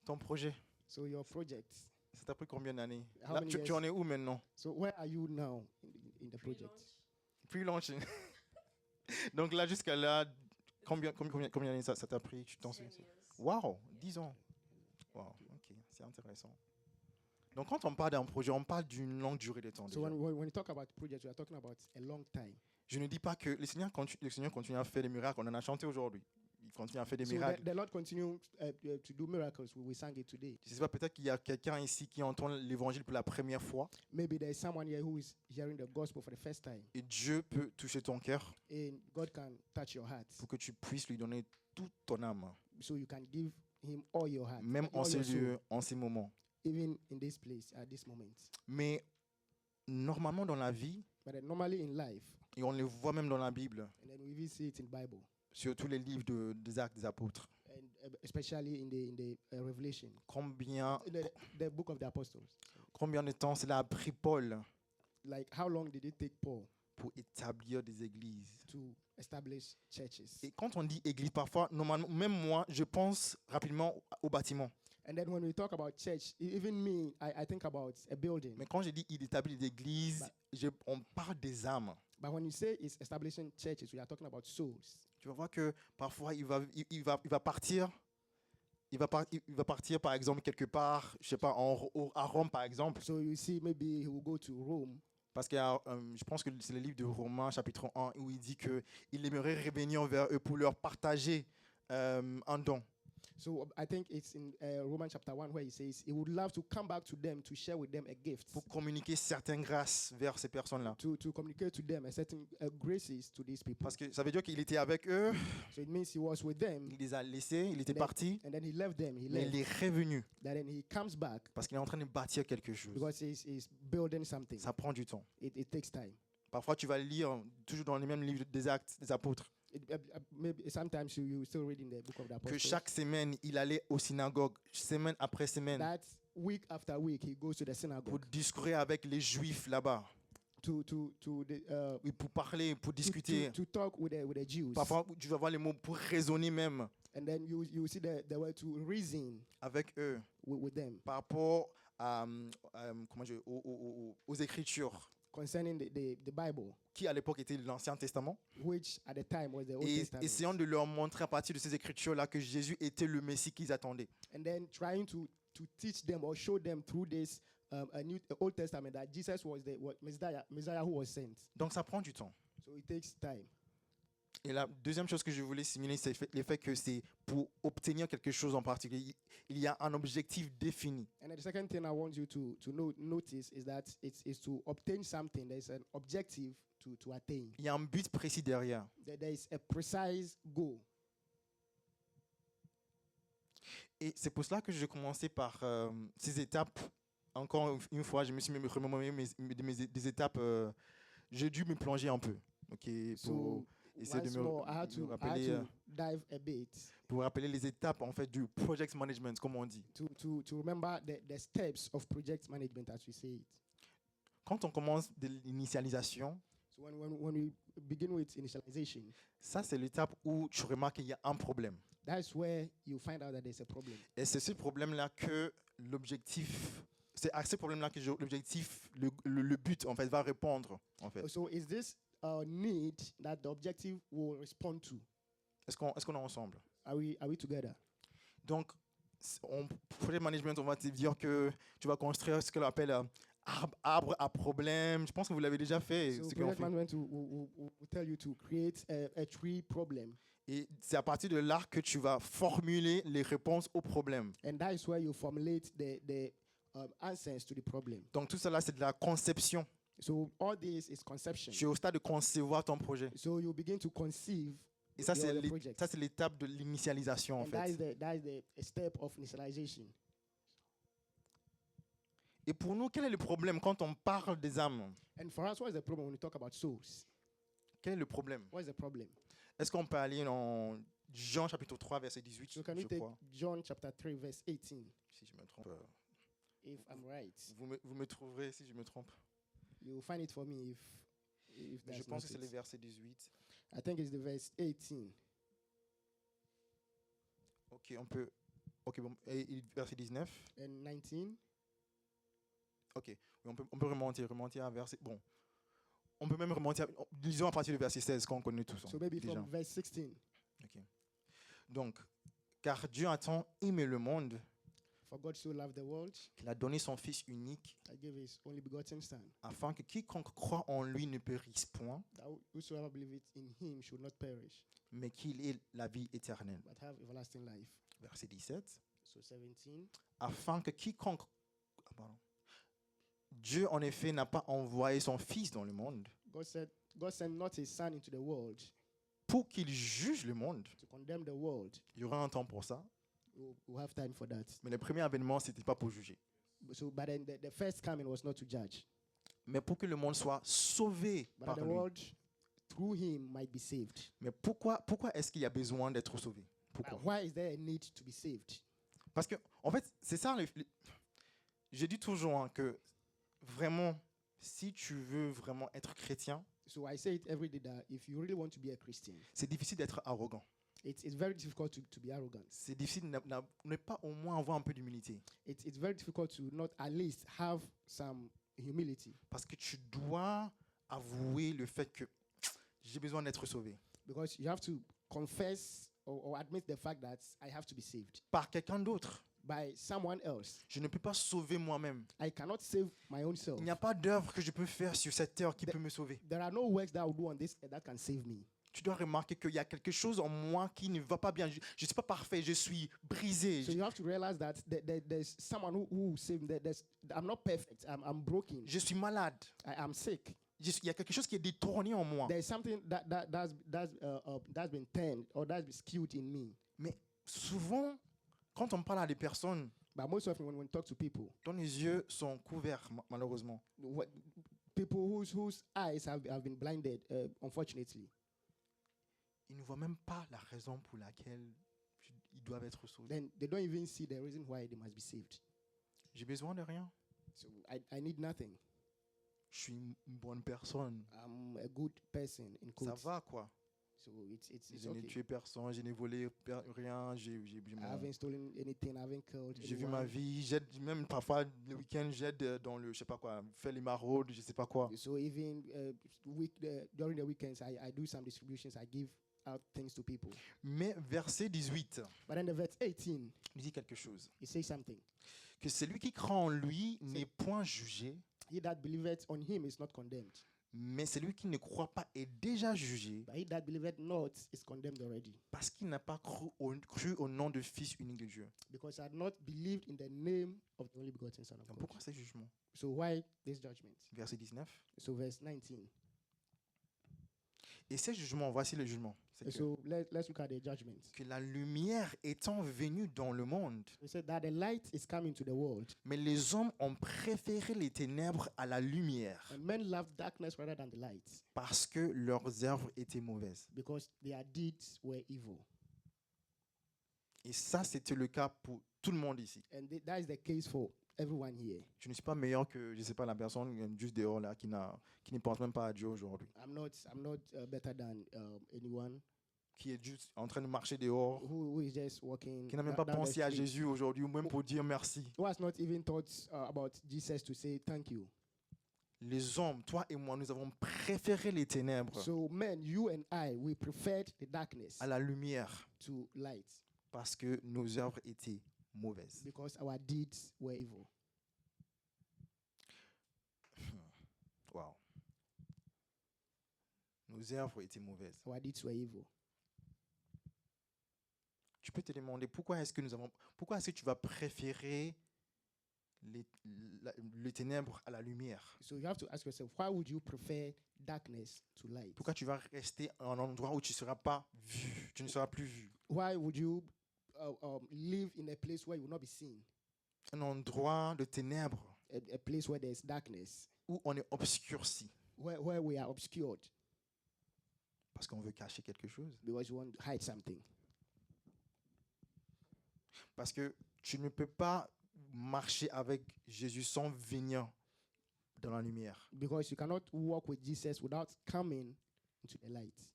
ton projet, so your project. ça t'a pris combien d'années? How Là, many tu years? en es où maintenant? So where are you now in the project? Pre-launch, Pre-launching. Donc là, jusqu'à là, combien d'années ça t'a pris? Tu t'en 10 souviens? years. Wow, 10 ans. Wow, ok, c'est intéressant. Donc quand on parle d'un projet, on parle d'une longue durée de temps. So déjà. when we talk about projects, we are talking about a long time. Je ne dis pas que le Seigneur continue à faire des miracles. On en a chanté aujourd'hui. Il continue à faire des So miracles. the Lord continues to do miracles. We sang it today. Je ne sais pas, peut-être qu'il y a quelqu'un ici qui entend l'évangile pour la première fois. Maybe there is someone here who is hearing the gospel for the first time, Et Dieu peut toucher ton cœur and God can touch your heart, pour que tu puisses lui donner toute ton âme. so you can give Him all your heart, Même en all ces your soul, lieux, en ces moments. even in this place at this moment. Mais normalement dans la vie, But normally in life, et on le voit même dans la Bible, and then we even see it in the Bible, surtout les livres des Actes des Apôtres, and especially in the Revelation, combien the book of the Apostles. de temps cela a pris Paul Like, how long did it take Paul pour établir des églises? to establish churches? Et quand on dit église, parfois, normalement, même moi, je pense rapidement au bâtiment. And then when we talk about church, even me, I think about a building. Mais quand je dis il établit des églises, on parle des âmes. But when you say it's establishing churches, we are talking about souls. Tu vas voir que parfois il va partir. Il va partir par exemple quelque part, je sais pas, à Rome par exemple, So you see, maybe he will go to Rome, parce qu'il y a, je pense que c'est le livre de Romains chapitre 1 où il dit que il aimerait revenir vers eux pour leur partager un don. So I think it's in Romans chapter 1 where he says he would love to come back to them to share with them a gift, Pour communiquer certaines grâces vers ces personnes-là. to communicate to them a certain graces to these people. Parce que ça veut dire qu'il était avec eux, So it means he was with them, il les a laissés, il était and then- parti, and then he left them. He mais il left. est revenu Then he comes back parce qu'il est en train de bâtir quelque chose. because he's building something. Ça prend du temps. It takes time. Parfois, tu vas lire toujours dans les mêmes livres des Actes des Apôtres Maybe sometimes you still read in the book of the que Apostles chaque semaine, il allait aux synagogues, semaine après semaine, that week after week he goes to the pour synagogue discuter avec les Juifs là-bas, to the oui, pour parler, pour discuter. to talk with the Jews. Parfois, tu vas voir les mots pour raisonner même And then you see the way to reason avec eux with them par rapport à, aux Écritures, concerning the Bible, qui à l'époque était l'Ancien Testament, which at the time was the Old et Testament. essayant de leur montrer à partir de ces Écritures-là que Jésus était le Messie qu'ils attendaient. And then trying to teach them or show them through this Old Testament that Jesus was the Messiah who was sent. Donc ça prend du temps. So it takes time. Et la deuxième chose que je voulais signaler, c'est le fait que c'est pour obtenir quelque chose en particulier. Il y a un objectif défini. And then the second thing I want you to notice is that it's to obtain something. There's an objective to attain. Il y a un but précis derrière. There is a precise goal. Et c'est pour cela que je commençais par ces étapes. Encore une fois, je me suis remémoré des étapes. J'ai dû me plonger un peu. Okay, pour So essayer de once me, more, I had me to rappeler, dive a bit pour rappeler les étapes en fait du project management, comme on dit. to remember the steps of project management, as we say it. Quand on commence de l'initialisation, So when we begin with initialization, ça c'est l'étape où tu remarques qu'il y a un problème. that's where you find out that there's a problem. Et c'est ce problème-là que l'objectif, c'est à ce problème-là que l'objectif, le but en fait va répondre en fait. So is this a need that the objective will respond to? Est-ce qu'on est ensemble? Are we together? Donc, en project management, on va te dire que tu vas construire ce qu'on appelle arbre à problème. Je pense que vous l'avez déjà fait. So ce qu'on project fait. management will tell you to create a tree problem, Et c'est à partir de là que tu vas formuler les réponses aux problèmes. and that is where you formulate the answers to the problem. Donc, tout cela, c'est de la conception. So all this is conception. Tu es au stade de concevoir ton projet. So you begin to conceive, Et ça, your project. c'est l'étape de l'initialisation, en and that is fait. the step of initialization. Et pour nous, quel est le problème quand on parle des âmes? And for us, what is the problem when we talk about souls? Quel est le problème? What is the problem? Est-ce qu'on peut aller dans Jean chapitre 3, verset 18, So can je we take crois, John chapter 3, verse 18, si je me trompe. if I'm right? Vous me trouverez si je me trompe. You will find it for me if Je that's pense not que c'est le it. verset 18. I think it's the verse 18. Ok, on peut. Ok, bon, et verset 19. And 19. Ok, oui, on peut remonter à verset. Bon, on peut même remonter, disons à partir du verset 16 qu'on connaît tous. So maybe déjà. from verse 16. Ok. Donc, car Dieu a tant aimé le monde For God so loved the world, qu'il a donné son Fils unique, I gave His only begotten Son, afin que quiconque croit en lui ne périsse point, that whosoever believeth in Him should not perish, mais qu'il ait la vie éternelle. but have everlasting life. Verset 17. So 17. Afin que quiconque... Ah, pardon. Dieu, en effet, n'a pas envoyé son Fils dans le monde God sent not His Son into the world pour qu'il juge le monde. to condemn the world. Il y aura un temps pour ça. We'll have time for that. Mais le premier avènement, ce n'était pas pour juger. But then the first coming was not to judge, Mais pour que le monde soit sauvé but par that the lui. world through Him might be saved. Mais pourquoi est-ce qu'il y a besoin d'être sauvé? Pourquoi? Why is there a need to be saved? Parce que, en fait, c'est ça. Je dis toujours hein, que vraiment, si tu veux vraiment être chrétien, So I say it every day that if you really want to be a Christian, c'est difficile d'être arrogant. it's very difficult to be arrogant. C'est difficile de ne pas au moins avoir un peu d'humilité. It's very difficult to not at least have some humility, Parce que tu dois avouer le fait que j'ai besoin d'être sauvé. because you have to confess or admit the fact that I have to be saved Par quelqu'un d'autre. by someone else. Je ne peux pas sauver moi-même. I cannot save my own self. Il n'y a pas d'œuvre que je peux faire sur cette terre qui peut me sauver. There are no works that I will do on this earth that can save me. Tu dois remarquer qu'il y a quelque chose en moi qui ne va pas bien. Je ne suis pas parfait, je suis brisé. So you have to realize that there's someone who will save me. I'm not perfect. I'm broken. Je suis malade. I am sick. Il y a quelque chose qui est détourné en moi. There's something that's been turned or that's been skewed in me. Mais souvent, quand on parle à des personnes But most often when we talk to people, dont les yeux sont couverts, malheureusement, people whose eyes have been blinded, unfortunately, ils ne voient même pas la raison pour laquelle ils doivent être sauvés. then they don't even see the reason why they must be saved. J'ai besoin de rien. So I need nothing. Je suis une bonne personne. I'm a good person in Ça quotes. va quoi? So it's Je n'ai okay. tué personne, je n'ai volé rien, I haven't stolen anything. I haven't killed j'ai vu anyone. ma vie, j'aide même parfois le week-end, j'aide dans le, je sais pas quoi, faire les maraudes, je sais pas quoi. So even during the weekends, I do some distributions. I give out things to people. Mais verset 18, But then the verse 18, il dit quelque chose. it says something. Que celui qui croit en lui n'est point jugé, He that believeth on him is not condemned. mais celui qui ne croit pas est déjà jugé But he that believeth not is condemned already, parce qu'il n'a pas cru au nom du Fils unique de Dieu. because he had not believed in the name of the only begotten Son of Donc God. pourquoi ce jugement? So why this judgment? Verset 19. So verse 19. Et ce jugement, voici le jugement. C'est que, So let's look at the judgment. que la lumière étant venue dans le monde, He said that the light is coming to the world, mais les hommes ont préféré les ténèbres à la lumière and men loved darkness rather than the light, parce que leurs œuvres étaient mauvaises. because their deeds were evil. Et ça, c'était le cas pour tout le monde ici. And that is the case for everyone here. Je ne suis pas meilleur que, je ne sais pas, la personne juste dehors là qui ne pense même pas à Dieu aujourd'hui, I'm not better than anyone qui est juste en train de marcher dehors, who is just walking. qui n'a même pas down the pensé à street, Jésus aujourd'hui ou même pour dire merci. who has not even thought about Jesus to say thank you. Les hommes, toi et moi, nous avons préféré les ténèbres So men, you and I, we preferred the darkness à la lumière to light, parce que nos œuvres étaient mauvaises. because our deeds were evil. Wow. Nos œuvres étaient mauvaises. Our deeds were evil. Tu peux te demander pourquoi est-ce que tu vas préférer les ténèbres à la lumière? So you have to ask yourself, why would you prefer darkness to light? Pourquoi tu vas rester à un endroit où tu ne seras pas vu, tu ne seras plus vu? Why would you live in a place where you will not be seen? Un endroit de ténèbres A place where there's darkness, où on est obscurci where we are obscured parce qu'on veut cacher quelque chose. because you want to hide something. Parce que tu ne peux pas marcher avec Jésus sans venir dans la lumière. Because you cannot walk with Jesus without coming into the light.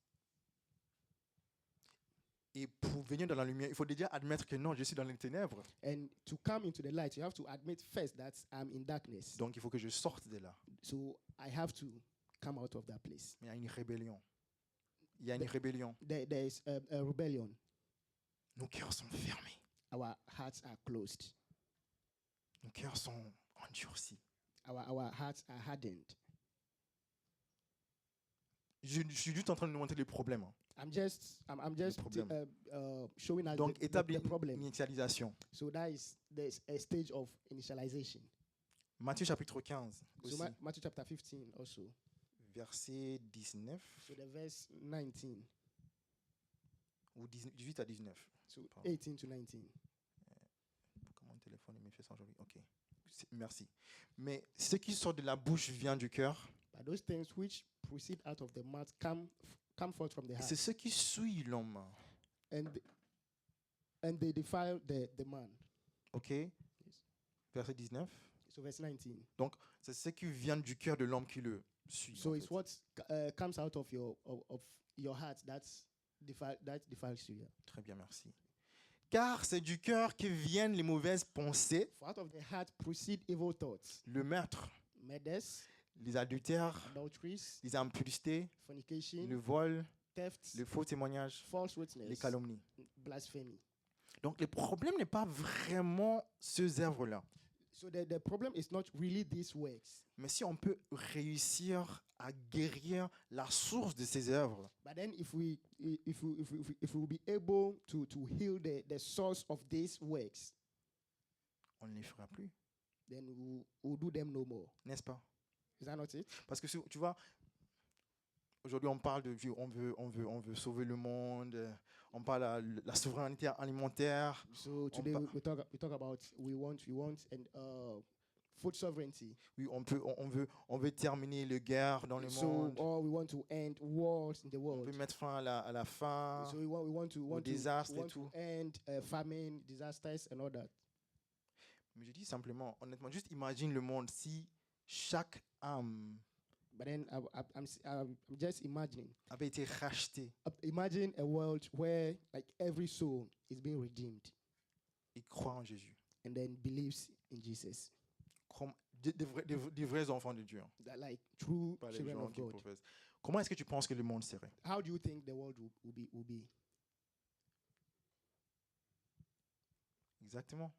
Et pour venir dans la lumière, il faut déjà admettre que non, je suis dans les ténèbres. And to come into the light, you have to admit first that I'm in darkness. Donc il faut que je sorte de là. So I have to come out of that place. Il y a une rébellion. Il y a une rébellion. There is a rebellion. Nos cœurs sont fermés. Our hearts are closed. Nos cœurs sont endurcis. Our hearts are hardened. Je suis juste en train de nous montrer les problèmes. Hein. I'm just problem. showing us Donc, établis the problem. une initialisation. So that is there's a stage of initialization. Matthieu chapitre 15, So aussi, Matthew chapter 15 also. verset 19 So the verse 19. ou 18 à 19. So Pardon. 18 to 19. Comment mon téléphone me fait ça aujourd'hui? Ok, merci. Mais ce qui sort de la bouche vient du cœur. But those things which proceed out of the mouth come forth from the Et heart. c'est ce qui suit l'homme. And they defile the man. Ok, verset 19. So verse 19. Donc, c'est ce qui vient du cœur de l'homme qui le suit. So en it's fait. what comes out of your heart that defiles you. Yeah. Très bien, merci. Car c'est du cœur que viennent les mauvaises pensées, For out of the heart proceed evil thoughts, le meurtre, murders, les adultères, adulteries, les impudités, fornication, le vol, thefts, le faux témoignage, false les witness, calomnies. blasphemy. Donc, le problème n'est pas vraiment ces œuvres-là. So the problem is not really these works. Mais si on peut réussir à guérir la source de ces œuvres, But then if we will be able to heal the source of these works, on ne les fera plus, then we'll do them no more. n'est-ce pas? Is that not it? Parce que tu vois, aujourd'hui on parle de on veut sauver le monde, on parle de la souveraineté alimentaire. So today we talk about we want and food sovereignty. Oui, on veut terminer les guerres dans le So monde. or we want to end wars in the On world. peut mettre fin à la faim. So we want to désastres et want tout. to end famine, disasters, and all that. Mais je dis simplement, honnêtement, juste imagine le monde si chaque âme But then I'm just imagining. avait été rachetée Imagine a world where like every soul is being redeemed et croit en Jésus. and then believes in Jesus. Comme des vrais enfants de Dieu. Hein. That like true Pas les children gens of qui God. professent. Comment est-ce que tu penses que le monde serait? How do you think the world will be? Exactement.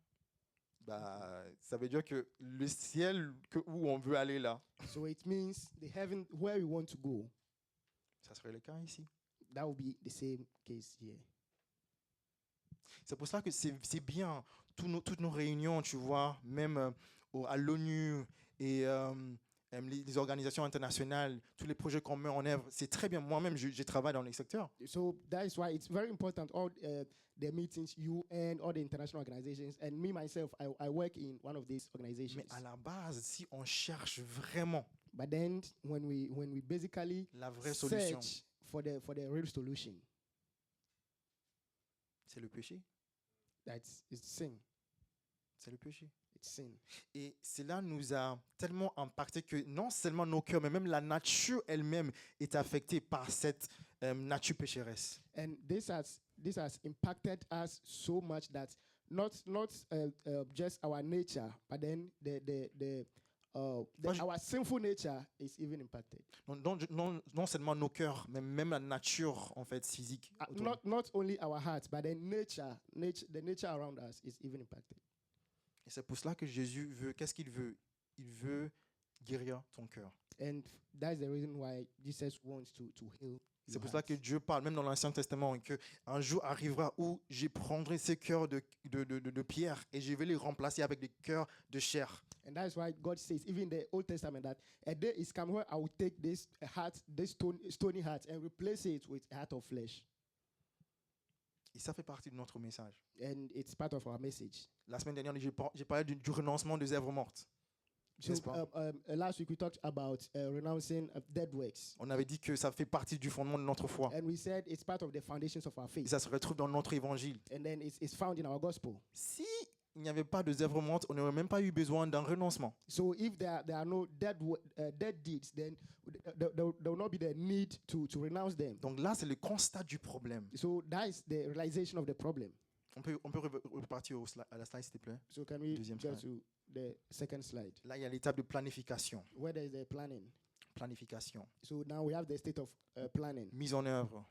Bah, ça veut dire que le ciel où on veut aller là, So it means the heaven where we want to go, ça serait le cas ici. that will be the same case here. C'est pour ça que c'est bien, toutes nos réunions, tu vois, même à l'ONU et les organisations internationales, tous les projets qu'on met en œuvre, c'est très bien. Moi-même, je travaille dans les secteurs. So that is why it's very important, all the meetings, UN, all the international organizations, and me myself, I work in one of these organizations. Mais à la base, si on cherche vraiment But then when we basically la vraie solution, search for the real solution, c'est le péché. it's sin. C'est le péché. It's sin. Et cela nous a tellement impacté que non seulement nos cœurs, mais même la nature elle-même est affectée par cette nature pécheresse. And this has impacted us so much that not just our nature, but then our sinful nature is even impacted. Non seulement nos cœurs, mais même la nature en fait physique. autour. Not only our hearts, but then the nature around us is even impacted. Et c'est pour cela que Jésus veut, qu'est-ce qu'il veut? Il veut guérir ton cœur. And that's the reason why Jesus wants to heal. C'est pour cela que Dieu parle, même dans l'Ancien Testament, qu'un jour arrivera où je prendrai ces cœurs de pierre et je vais les remplacer avec des cœurs de chair. And that's why God says, even in the Old Testament, that a day is come where I will take this stony heart and replace it with a heart of flesh. Et ça fait partie de notre message. And it's part of our message. La semaine dernière, j'ai parlé du renoncement des œuvres mortes. So N'est-ce pas? last week we talked about renouncing dead works. On avait dit que ça fait partie du fondement de notre foi. And we said it's part of the foundations of our Et faith. ça se retrouve dans notre évangile. And then it's found in our gospel. Si il n'y avait pas de œuvres mortes, on n'aurait même pas eu besoin d'un renoncement. So if there are no dead deeds, then there will not be the need to renounce them. Donc là, c'est le constat du problème. So that is the realization of the problem. On peut repartir à la slide, s'il te plaît. So can we Deuxième go slide. to the second slide, Là, il y a l'étape de planification. where there is the planning. Planification. So now we have the state of planning. Mise en œuvre.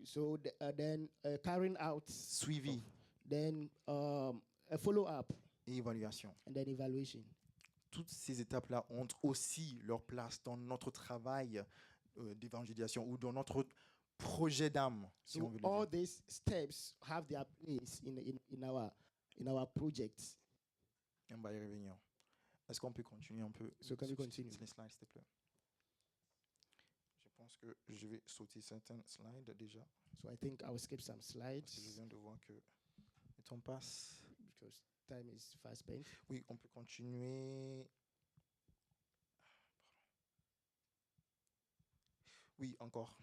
So then carrying out, Suivi. then a follow-up. et évaluation. and then evaluation. Toutes ces étapes-là ont aussi leur place dans notre travail d'évangélisation ou dans notre projet d'âme, si on So veut le all dire. these steps have their place in our projects. On va y revenir. Est-ce qu'on peut continuer un peu So can we sur continue? les slides, s'il te plaît? Je pense que je vais sauter certains slides déjà, So I think I will skip some parce que je slides viens de voir que le temps passe. because time is fast spent. Oui, on peut continuer. Oui, encore.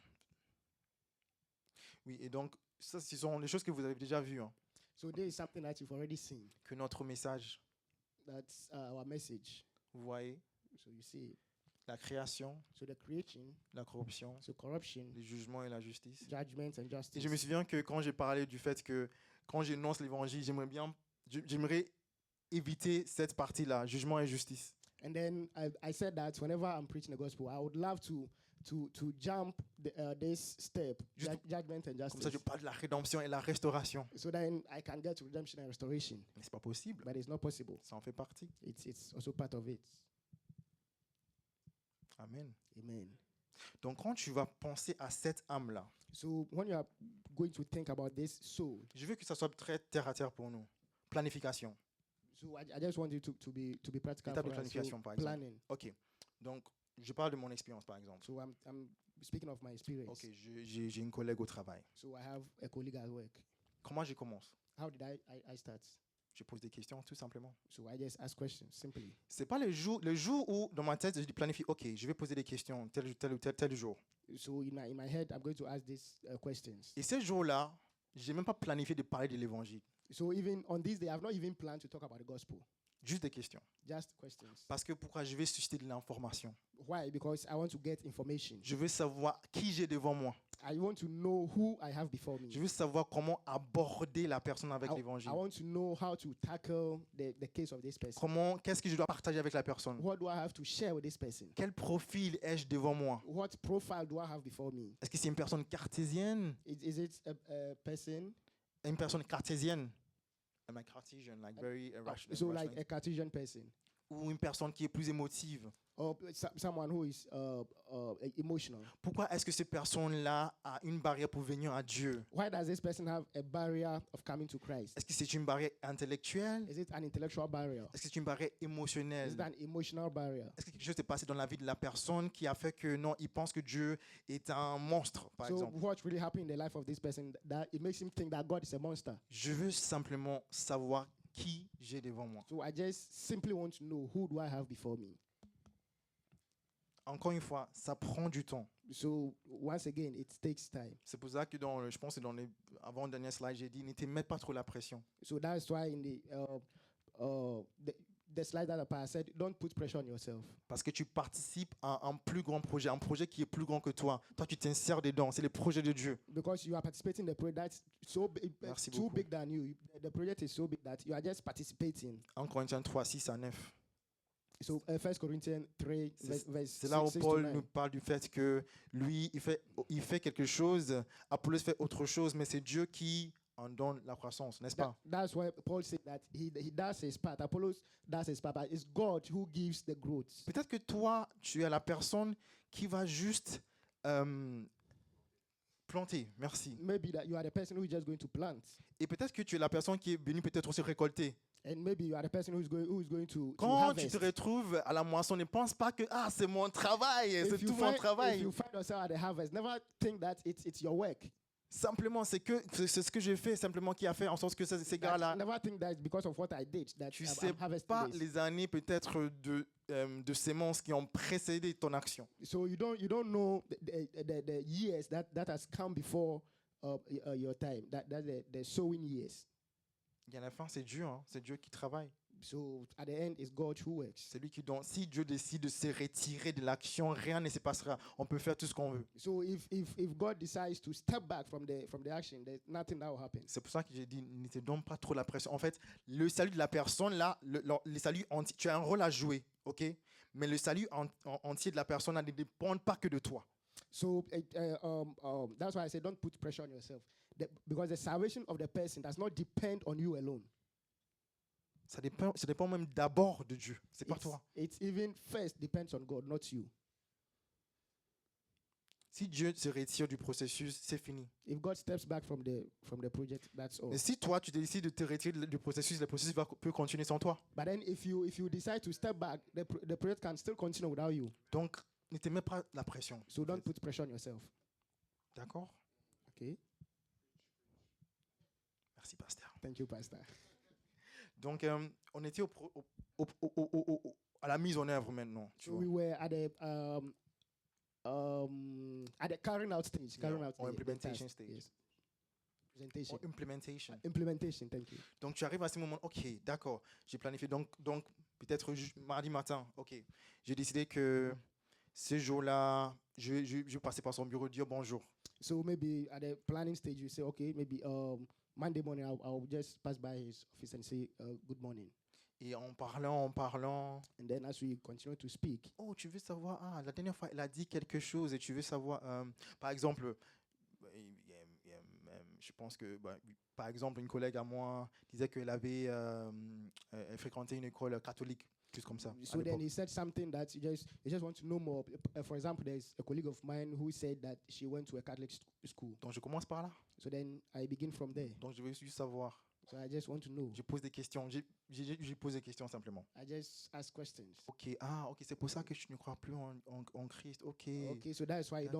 Oui, et donc, ça, ce sont les choses que vous avez déjà vues, hein, So there is something that you've already seen. que notre message, That's our message. vous voyez, So you see, la création, so the creation, la corruption, so corruption, les jugements et la justice. judgment and Et justice. je me souviens que quand j'ai parlé du fait que quand j'énonce l'évangile, j'aimerais éviter cette partie-là, jugement et justice. And then I said that whenever I'm preaching the gospel, I would love to jump this step, Juste- judgment and Comme ça, je justice. parle de la rédemption et la restauration. So then I can get to redemption and restoration. Mais c'est pas possible. But it's not possible. Ça en fait partie. It's also part of it. Amen. Amen. Donc, quand tu vas penser à cette âme-là, So when you are going to think about this soul, je veux que ça soit très terre à terre pour nous. Planification. so I just want you to be practical. Étape de For us. planification, So par exemple. planning. OK. Donc, je parle de mon expérience, par exemple. So I'm speaking of my experience. OK, j'ai une collègue au travail. So I have a colleague at work. Comment je commence? How did I start? Je pose des questions, tout simplement. So I just ask questions simply. C'est pas le jour où, dans ma tête, je planifie, OK, je vais poser des questions tel jour. So in my head, I'm going to ask these questions. Et ce jour-là, j'ai même pas planifié de parler de l'évangile. So even on this day, I've not even planned to talk about the gospel. Juste des questions. Just questions. Parce que pourquoi je vais susciter de l'information? Why? Because I want to get information. Je veux savoir qui j'ai devant moi. I want to know who I have before me. Je veux savoir comment aborder la personne avec I l'évangile. want to know how to tackle the case of this person. Qu'est-ce que je dois partager avec la personne? What do I have to share with this person? Quel profil ai-je devant moi? What profile do I have before me? Est-ce que c'est une personne cartésienne? Is it a person? Une personne cartésienne? Am I Cartesian, like very So rational? like a Cartesian person, Ou une personne qui est plus émotive? or someone who is emotional. Pourquoi est-ce que cette personne-là a une barrière pour venir à Dieu? Why does this person have a barrier of coming to Christ? Est-ce que c'est une barrière intellectuelle? Is it an intellectual barrier? Est-ce que c'est une barrière Is émotionnelle? it an emotional barrier? Est-ce que quelque chose s'est passé dans la vie de la personne qui a fait que non, il pense que Dieu est un monstre, par So exemple? what really happened in the life of this person that it makes him think that God is a monster? Je veux simplement savoir qui j'ai devant moi. So I just simply want to know who do I have before me. Encore une fois, ça prend du temps. So once again, it takes time. C'est pour ça que je pense que dans les avant-dernier slide, j'ai dit, ne te mets pas trop la pression. So that's why in the slide that I said, don't put pressure on yourself. Parce que tu participes à un plus grand projet, un projet qui est plus grand que toi. Toi, tu t'insères dedans. C'est le projet de Dieu. Because you are participating in the project that's so big, Merci too beaucoup. big than you. The project is so big that you are just participating. 1 Corinthiens 3, 6 à 9. So 1 Corinthians 3, verse C'est là où 6 to Paul 9. nous parle du fait que lui, il fait quelque chose, Apollos fait autre chose, mais c'est Dieu qui en donne la croissance, n'est-ce pas? That's why Paul said that he does his part. Apollos does his part, but it's God who gives the growth. Peut-être que toi, tu es la personne qui va juste planter, merci. Maybe that you are the person who is just going to plant. Et peut-être que tu es la personne qui est venue peut-être aussi récolter. And maybe you are the person who is going to Quand tu harvest. te retrouves à la moisson, ne pense pas que c'est mon travail, c'est If you tout mon If travail. you find yourself at the harvest, never think that it's your work. Simplement, c'est ce que j'ai fait, simplement qui a fait en sorte que ces gars-là, Never think that it's because of what I did that tu I'm sais harvesting pas this. les années peut-être de sémences qui ont précédé ton action. So you don't know the years that has come before your time. That's the sowing years. Et à la fin, c'est Dieu, hein, c'est Dieu qui travaille. So at the end, it's God who works. C'est lui qui donne. Si Dieu décide de se retirer de l'action, rien ne se passera. On peut faire tout ce qu'on veut. So if God decides to step back from the action, there's nothing that will happen. C'est pour ça que j'ai dit, ne te donne pas trop la pression. En fait, le salut de la personne, là, le salut entier, tu as un rôle à jouer, ok? Mais le salut entier de la personne là, ne dépend pas que de toi. So that's why I say don't put pressure on yourself. Because the salvation of the person does not depend on you alone. Ça dépend même d'abord de Dieu. C'est pas toi. It's even first depends on God, not you. Si Dieu se retire du processus, c'est fini. If God steps back from the project, that's all. Mais si toi, tu décides de te retirer du processus, le processus peut continuer sans toi. But then if you decide to step back, the project can still continue without you. Donc, ne te mets pas la pression. So don't put pressure on yourself. D'accord? Okay? Merci, pasteur. Thank you, Pastor. Donc, on était à la mise en œuvre maintenant. Tu So vois. we were at the carrying out stage. Carrying out or the implementation task, stage. Yes. Presentation. Or implementation. Implementation, thank you. Donc, tu arrives à ce moment, ok, d'accord, j'ai planifié. Donc peut-être mardi matin, ok, j'ai décidé que ce jour-là, je vais passer par son bureau et dire bonjour. So maybe at the planning stage, you say, okay, maybe Monday morning I'll just pass by his office and say good morning. Et en parlant, And then as we continue to speak, oh, tu veux savoir, la dernière fois, elle a dit quelque chose et tu veux savoir, par exemple, je pense que, par exemple, une collègue à moi disait qu'elle avait elle fréquentait une école catholique, juste comme ça. à so then l'époque. he said something that you just want to know more. For example, there's a colleague of mine who said that she went to a Catholic school. Donc je commence par là. So then I begin from there. Donc je veux juste savoir. So I just want to know. Je pose des questions. J'ai posé des questions simplement. I just ask questions. Ok, c'est pour ça que tu ne crois plus en Christ. Ok. Okay, so that's why you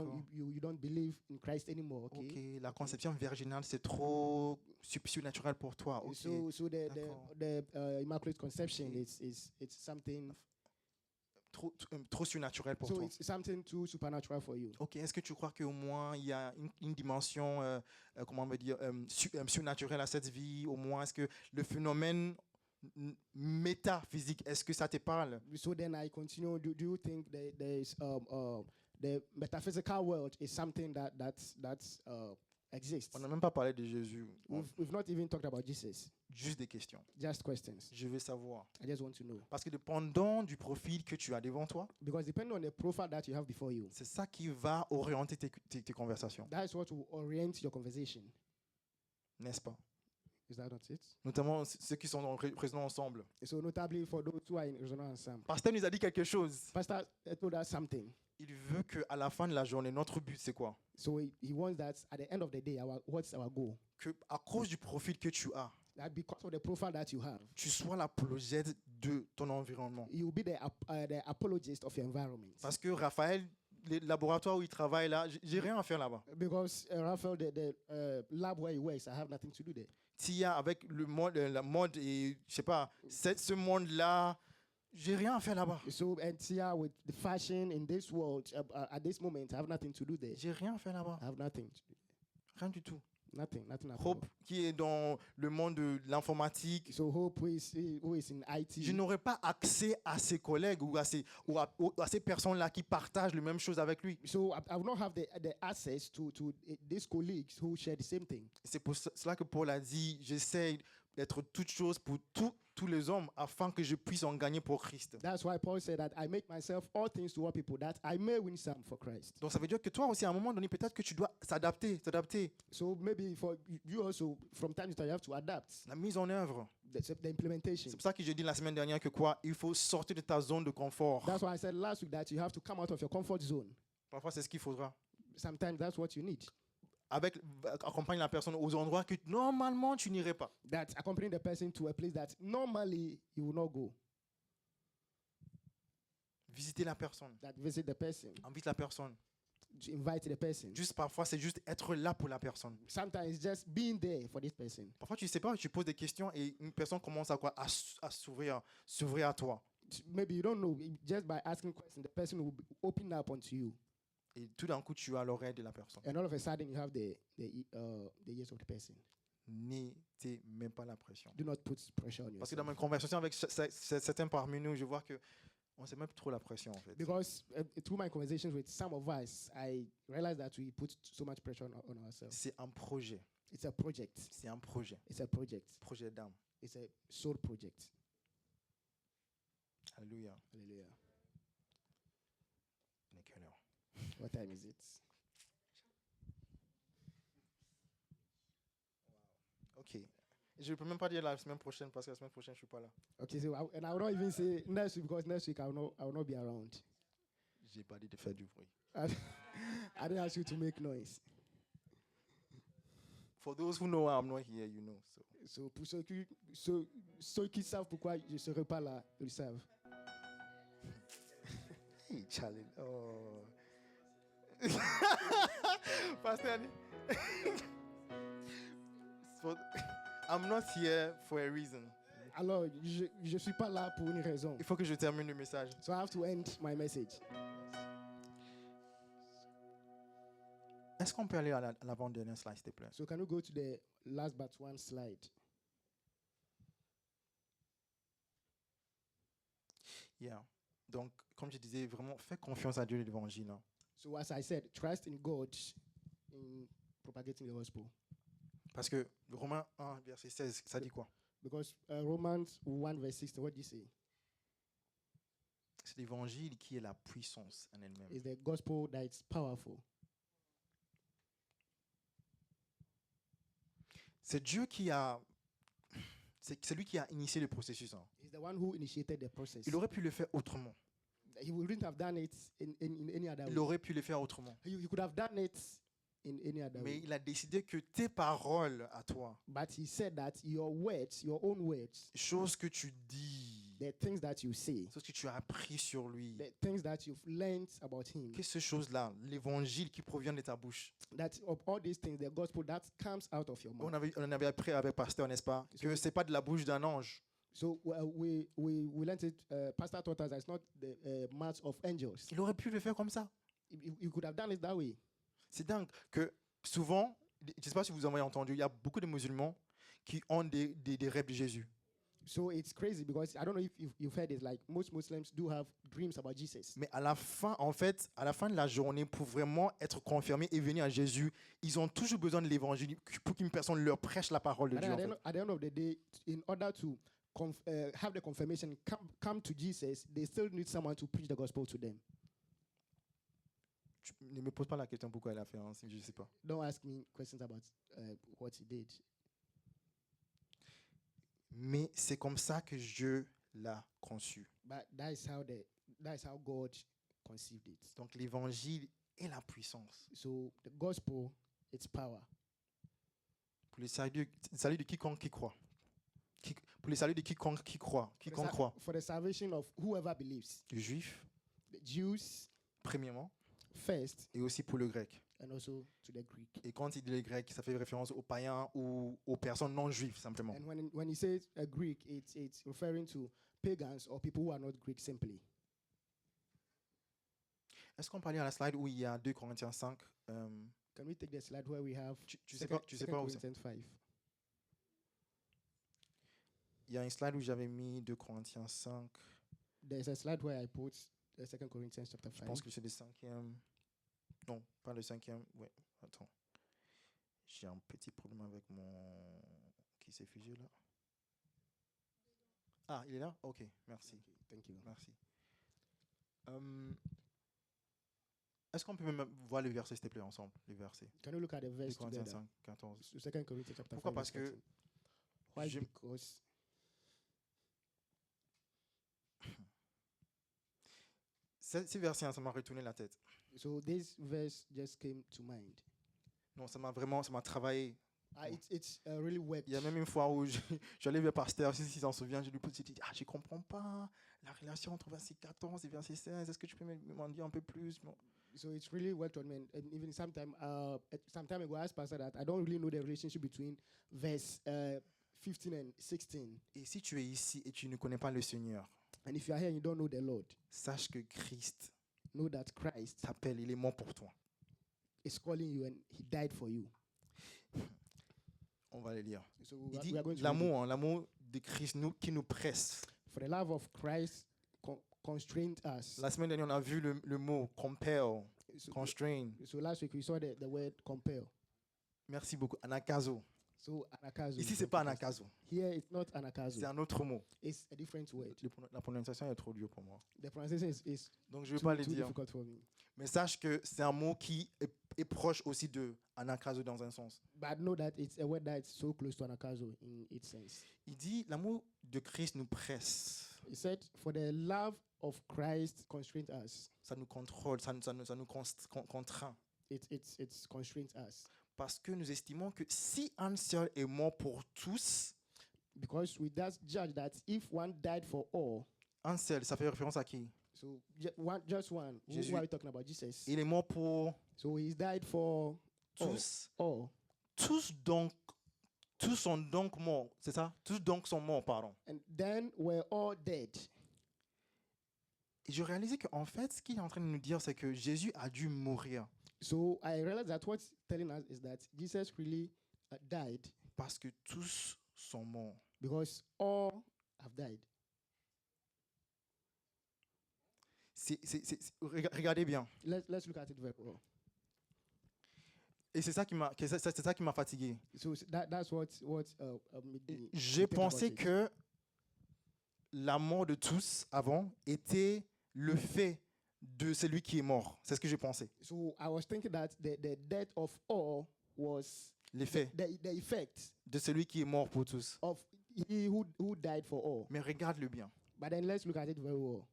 don't believe in Christ anymore. Okay. Ok, la conception virginale c'est trop surnaturel pour toi. Ok. So D'accord. the Immaculate Conception Okay. it's something. Trop surnaturel pour So toi. it's something too supernatural for you. Ok, est-ce que tu crois qu'au moins il y a une dimension, comment on va dire, surnaturelle à cette vie? Au moins, est-ce que le phénomène métaphysique, est-ce que ça te parle? So then I continue. Do you think there's the metaphysical world is something that exists? On n'a même pas parlé de Jésus. We've not even talked about Jesus. Juste des questions. Just questions. Je veux savoir. I just want to know. Parce que dépendant du profil que tu as devant toi, Because depending on the profile that you have before you, c'est ça qui va orienter tes conversations, that's what will orient your conversation. n'est-ce pas? Is that not it? Notamment ceux qui sont présents ensemble. So notably for those who are in resonance ensemble. Pasteur nous a dit quelque chose. Pastor told us something. Il veut qu'à la fin de la journée, notre but c'est quoi? So he wants that at the end of the day, what's our goal? Que à cause du profil que tu as, That because of the profile that you have, tu sois l'apologète de ton environnement. you will be the apologist of your environment. Parce que Raphaël, le laboratoire où il travaille là, j'ai rien à faire là-bas. Because Raphael, the lab where he works, I have nothing to do there. Tia, avec le mode, la mode et je sais pas, ce monde-là, j'ai rien à faire là-bas. So and Tia with the fashion in this world, at this moment, I have nothing to do there. J'ai rien à faire là-bas. I have nothing to do. Rien du tout. Nothing at all. Hope, qui est dans le monde de l'informatique, So Hope, who is in IT, je n'aurais pas accès à ses collègues ou à ces personnes-là qui partagent les mêmes choses avec lui. so I will not have the access to these colleagues who share the same thing. C'est pour cela que Paul a dit, j'essaie d'être toute chose pour tous les hommes afin que je puisse en gagner pour Christ. That's why Paul said that I make myself all things to all people that I may win some for Christ. Donc ça veut dire que toi aussi à un moment donné peut-être que tu dois t'adapter. So maybe for you also, from time to time, you have to adapt La mise en œuvre. the implementation. C'est pour ça que j'ai dit la semaine dernière que quoi, il faut sortir de ta zone de confort. That's why I said last week that you have to come out of your comfort zone. Parfois c'est ce qu'il faudra. Sometimes that's what you need. Accompagne la personne aux endroits que normalement tu n'irais pas. That accompanying the person to a place that normally you will not go. Visiter la personne. That visit the person, Invite la personne. to invite the person. Juste parfois c'est juste être là pour la personne. Sometimes it's just being there for this person. Parfois tu sais pas, tu poses des questions et une personne commence à s'ouvrir à toi. Maybe you don't know. Just by asking questions, the person will open up onto you. Et tout d'un coup tu as l'oreille de la personne. And all of a sudden you have the ears of the person. Mettez même pas la pression. Do not put pressure on Parce que dans yourself. mes conversations avec certains parmi nous, je vois que on se met trop la pression en fait. Because through my conversations with some of us, I realize that we put so much pressure on ourselves. C'est un projet. It's a project. C'est un projet. It's a project. Projet d'âme. It's a soul project. Alléluia. Hallelujah. Il est quelle heure? What time is it? Ok. Je ne peux même pas dire la semaine prochaine parce que la semaine prochaine, je ne suis pas là. Okay, so and I will not even say next week because next week I will not be around. Je n'ai pas dit de faire du bruit. I didn't ask you to make noise. For those who know I'm not here, you know. So. So pour ceux qui savent pourquoi je ne serai pas là, ils savent. Hey, Charlie. Oh. Pastor Annie. So, I'm not here for a reason. Alors, je suis pas là pour une raison. Il faut que je termine le message. So I have to end my message. Est-ce qu'on peut aller à l'avant-dernière slide, s'il te plaît? So can we go to the last but one slide? Yeah. Donc, comme je disais, vraiment, fais confiance à Dieu et l'évangile. Hein. So as I said, trust in God in propagating the gospel. Parce que Romains 1, verset 16, ça dit quoi? Because Romans 1 verse 16, what do you say? C'est l'évangile qui est la puissance en elle-même. It's the gospel that is powerful. C'est Dieu qui a... C'est lui qui a initié le processus. Hein. He's the one who initiated the process. Il aurait pu le faire autrement. He wouldn't have done it in any other Il way. aurait pu le faire autrement. He could have done it in any other Mais way. il a décidé que tes paroles à toi, But he said that your words, your own words, choses que tu dis, the things that you say, choses que tu as appris sur lui, the things that you've learned about him, que ces choses-là, l'évangile qui provient de ta bouche. that of all these things, the gospel that comes out of your mouth. On en avait appris avec Pasteur, n'est-ce pas? Que ce n'est pas de la bouche d'un ange. So we learned it. Pastor taught us that it's not the mouth of angels. Il aurait pu le faire comme ça. You could have done it that way. C'est dingue que souvent, je ne sais pas si vous en avez entendu, il y a beaucoup de musulmans qui ont des rêves de Jésus. So it's crazy because I don't know if you've heard it. Like most Muslims do have dreams about Jesus. Mais à la fin, en fait, à la fin de la journée, pour vraiment être confirmés et venir à Jésus, ils ont toujours besoin de l'évangile pour qu'une personne leur prêche la parole de But Dieu. then En fait. at the end of the day, in order to have the confirmation come to Jesus, they still need someone to preach the gospel to them. Ne me pose pas la question pourquoi elle a fait, hein, je ne sais pas. Don't ask me questions about what he did. Mais c'est comme ça que Dieu l'a conçu. But that is how God conceived it. Donc l'évangile est la puissance. So the gospel, it's power. Pour le salut de quiconque qui croit. Pour le salut de quiconque qui croit. Quiconque croit. For the salvation of whoever believes. Les Juifs, The Jews premièrement, first, et aussi pour le grec. and also to the Greek. Et quand il dit les Grecs, ça fait référence aux païens ou aux personnes non juives, simplement. And when he says a Greek, it's referring to pagans or people who are not Greek simply. Est-ce qu'on peut aller à la slide où il y a 2 Corinthiens 5 Can we take the slide where we have tu sais pas où c'est. Corinthians 5? Il y a une slide où j'avais mis 2 Corinthiens 5. There's a slide where I put 2 Corinthians chapter Je 5. pense que c'est le 5e. Non, pas le 5e. Ouais, attends. J'ai un petit problème avec mon... Qui s'est figé là? Ah, il est là? Ok, merci. Okay, thank you. Merci. Est-ce qu'on peut même voir le verset, s'il te plaît, ensemble? Les versets. Can we look at the 2 verse Corinthiens together? 5, 14. 2 Corinthians chapter Pourquoi? 5. Parce verse que 14. Why? je- Because ces versets, ça m'a retourné la tête. so this verse just came to mind. Non, ça m'a travaillé. It's really worked. Il y a même une fois où j'allais vers Pasteur, si s'en souvient, je lui posais, j'ai dit, je ne comprends pas la relation entre verset 14 et verset 16. Est-ce que tu peux m'en dire un peu plus? Bon. So it's really worked on me. And even some time ago, I asked Pastor that I don't really know the relationship between verse 15 and 16. Et si tu es ici et tu ne connais pas le Seigneur, And if you are here and you don't know the Lord, sache que Christ know that Christ t'appelle, il est mort pour toi. is calling you and he died for you. On va le lire. So Il dit we are going to read it. l'amour de Christ qui nous presse. For the love of Christ constrained us. La semaine dernière, on a vu le mot compel, constrain. So last week we saw the word compel. Merci beaucoup. Anakazo. So anakazo. Ici, c'est pas anakazo. Here it's not anakazo. C'est un autre mot. It's a different word. La prononciation est trop dure pour moi. The pronunciation is Donc, je ne vais too, pas le too dire. difficult for me. Mais sache que c'est un mot qui est est proche aussi de anakazo dans un sens. But know that it's a word that's so close to anakazo in its sense. Il dit, l'amour de Christ nous presse. He said, for the love of Christ constrains us. Ça nous contrôle, ça nous contraint. It's constrains us. Parce que nous estimons que si un seul est mort pour tous, Because we just judge that if one died for all, un seul, ça fait référence à qui? so just one. Jésus. Who are we talking about? Jesus. Il est mort pour So he died for tous. all. Tous sont donc morts, c'est ça? Tous donc sont morts, pardon. And then we're all dead. Et je réalisais qu'en fait, ce qu'il est en train de nous dire, c'est que Jésus a dû mourir So I realized that what's telling us is that Jesus really died parce que tous sont morts. because all have died. Regardez bien. Let's look at it very well. Et c'est ça qui m'a fatigué. So that's what made me J'ai think pensé about it. que la mort de tous avant était le fait de celui qui est mort. C'est ce que j'ai pensé. So I was thinking that the death of all was L'effet the effect de celui qui est mort pour tous. of he who died for all. Mais regarde-le bien. But then let's look at it very well.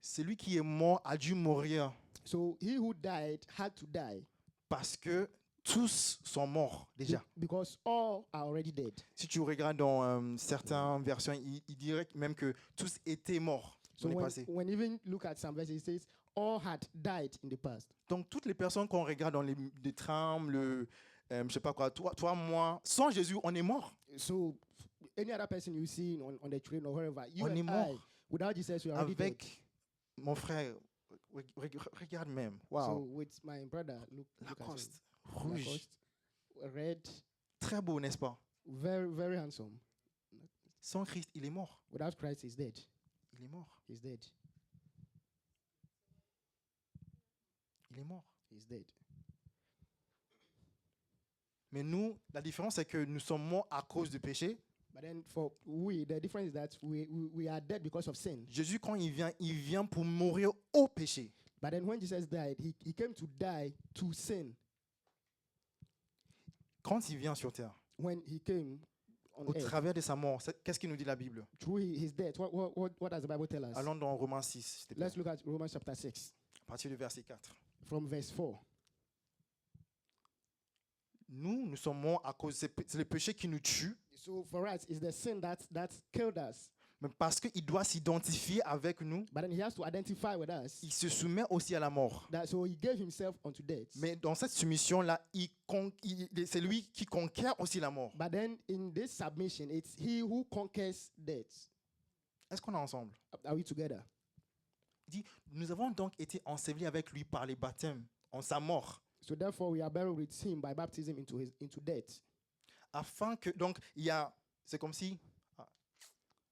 Celui qui est mort a dû mourir So he who died had to die parce que tous sont morts déjà. because all are already dead. Si tu regardes dans certaines versions, il dirait même que tous étaient morts So dans le passé. when even look at some verses, it says all had died in the past. Donc toutes les personnes qu'on regarde dans les trams, je sais pas quoi, toi, moi, sans Jésus, on est mort. So any other person you see on the train or wherever, you On est and I, mort. without Jesus, we are already dead. Avec mon frère, regarde même. So Wow. with my brother, look at him. Lacoste, rouge, Lacoste, red, très beau, n'est-ce pas? very, very handsome. Sans Christ, il est mort. Without Christ, he's dead. Il est mort. He's dead. Il est mort. He's dead. Mais nous, la différence, c'est que nous sommes morts à cause du péché. But then for we, the difference is that we are dead because of sin. Jésus, quand il vient pour mourir au péché. But then when Jesus died, he came to die to sin. Quand il vient sur terre, When he came on au earth, travers de sa mort, qu'est-ce qu'il nous dit la Bible? through his death, what does the Bible tell us? Allons dans Romains 6, s'il te plaît, Let's look at Romans chapter 6, à partir du verset 4. from verse 4. Nous sommes morts à cause, c'est le péché qui nous tue, So for us, it's the sin that killed us. mais parce qu'il doit s'identifier avec nous, But then he has to identify with us. il se soumet aussi à la mort. So he gave himself unto death. Mais dans cette soumission-là, c'est lui qui conquiert aussi la mort. But then in this submission, it's he who conquers death. Est-ce qu'on est ensemble? Are we together? Il dit, nous avons donc été ensevelis avec lui par les baptêmes en sa mort, So therefore, we are buried with him by baptism into death. afin que, donc, c'est comme si,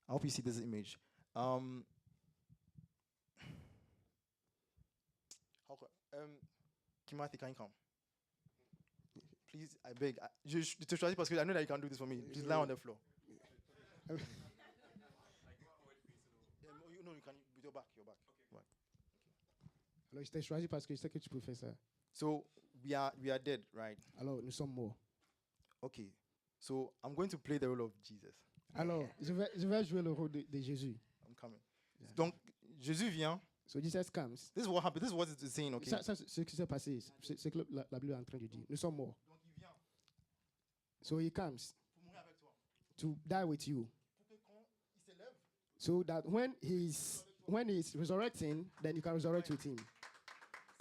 I hope you see this image. Timothy, can you come? Please, I beg. Je te choisis parce que I know that you can do this for me. Just lie on the floor. No, you can with your back. Right. Alors, je t'ai choisi parce que je sais que tu peux faire ça. So we are dead, right? Alors, nous sommes morts. Okay. So I'm going to play the role of Jesus. Alors, je vais jouer le rôle de Jésus. I'm coming. Donc Jésus vient. So Jesus comes. This is what happened. This is what it's saying. Okay. Ça, c'est ce qui s'est passé. C'est ce que la Bible est en train de dire. Nous sommes morts. Donc il vient So he comes pour mourir avec toi. to die with you. Pour que quand il s'élève, So that when he's resurrecting, then you can resurrect with him.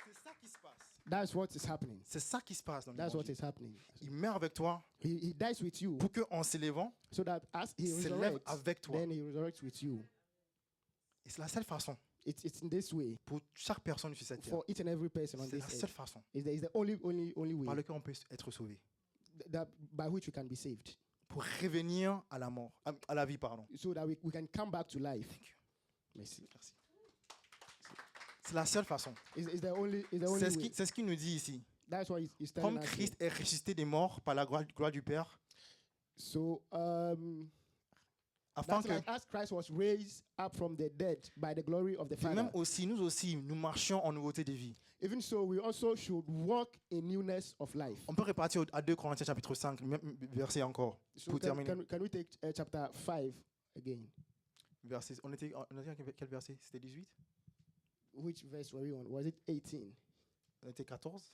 c'est ça qui se passe. That's what is happening. C'est ça qui se passe dans That's what l'évangile. is happening. Il meurt avec toi He dies with you pour que en s'élevant, so that as he il s'élève resurrects, avec toi. then he resurrects with you. Et c'est la seule façon It's in this way pour chaque personne sur cette terre. for each and every person on C'est this la seule earth. façon Is the only way par laquelle on peut être sauvé. that by which we can be saved, Pour revenir à la mort, à la vie, pardon. so that we can come back to life. Thank you. Merci. Merci. C'est la seule façon. Is the only C'est way. ce qu'il nous dit ici. That's why he's telling Comme us. Christ est ressuscité des morts par la gloire du Père, So Afin That's que, like as Christ was raised up from the dead by the glory of the puis même Father. aussi, nous aussi, nous marchions en nouveauté de vie. Even so, we also should walk in newness of life. On peut repartir à 2 Corinthiens chapitre 5, même verset encore, So pour can, terminer. can we take chapter 5 again? Verset, on était à quel verset? C'était 18? Which verse were we on? Was it 18? On était 14?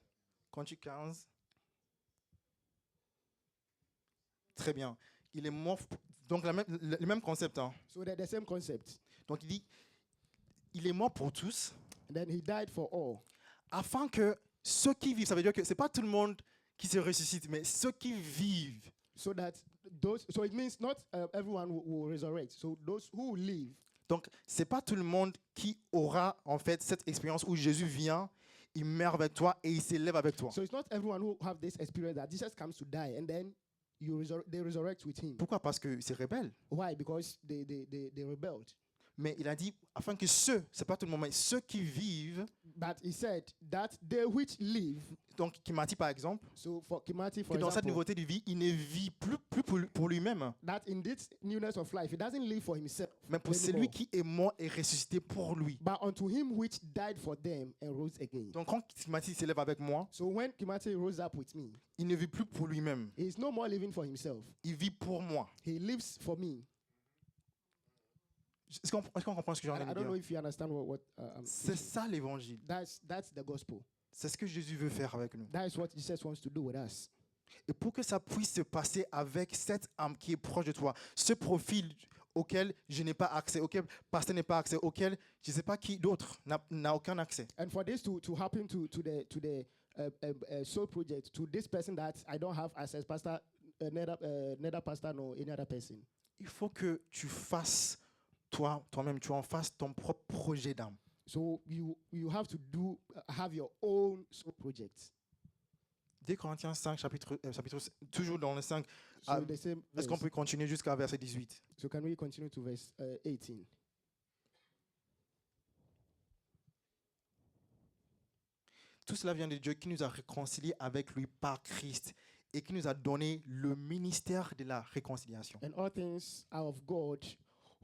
Continue 15. Très bien. Il est mort. Donc, le même concept. Hein. So the same concept. Donc, il dit il est mort pour tous, And then he died for all. afin que ceux qui vivent, ça veut dire que ce n'est pas tout le monde qui se ressuscite, mais ceux qui vivent, So that so it means not everyone will resurrect. So those who live. donc ce n'est pas tout le monde qui aura en fait cette expérience où Jésus vient, il meurt avec toi et il s'élève avec toi. So it's not everyone who have this experience that Jesus comes to die and then they resurrect with him. Pourquoi? Parce que c'est rebelle. Why? Because they rebelled. Mais il a dit, afin que ceux, c'est pas tout le monde, mais ceux qui vivent, But he said that they which live. donc Kimati par exemple, So for Kimati, for que dans cette example, nouveauté de vie, il ne vit plus pour lui-même, that in this newness of life, he doesn't live for himself, mais pour celui anymore, qui est mort et ressuscité pour lui. but unto him which died for them and rose again. Donc quand Kimati s'élève avec moi, So when Kimati rose up with me, il ne vit plus pour lui-même, he is no more living for himself. il vit pour moi. He lives for me. Est-ce qu'on comprend ce que j'ai I envie de don't know dire? if you understand what C'est ça l'évangile. that's the gospel. C'est ce que Jésus veut faire avec nous. That is what Jesus wants to do with us. Et pour que ça puisse se passer avec cette âme qui est proche de toi, ce profil auquel je n'ai pas accès, auquel pasteur n'a pas accès, auquel je ne sais pas qui d'autre n'a aucun accès. And for this to happen to the soul project, to this person that I don't have access, pastor, neither pastor nor any other person. Il faut que tu fasses toi-même, tu en fasses ton propre projet d'âme. So you have to have your own soul project. 2 Corinthiens 5, chapitre, toujours dans le 5, So the same est-ce qu'on verse. peut continuer jusqu'à verset 18? So can we continue to verse 18? Tout cela vient de Dieu qui nous a réconciliés avec lui par Christ et qui nous a donné le ministère de la réconciliation. And all things are of God,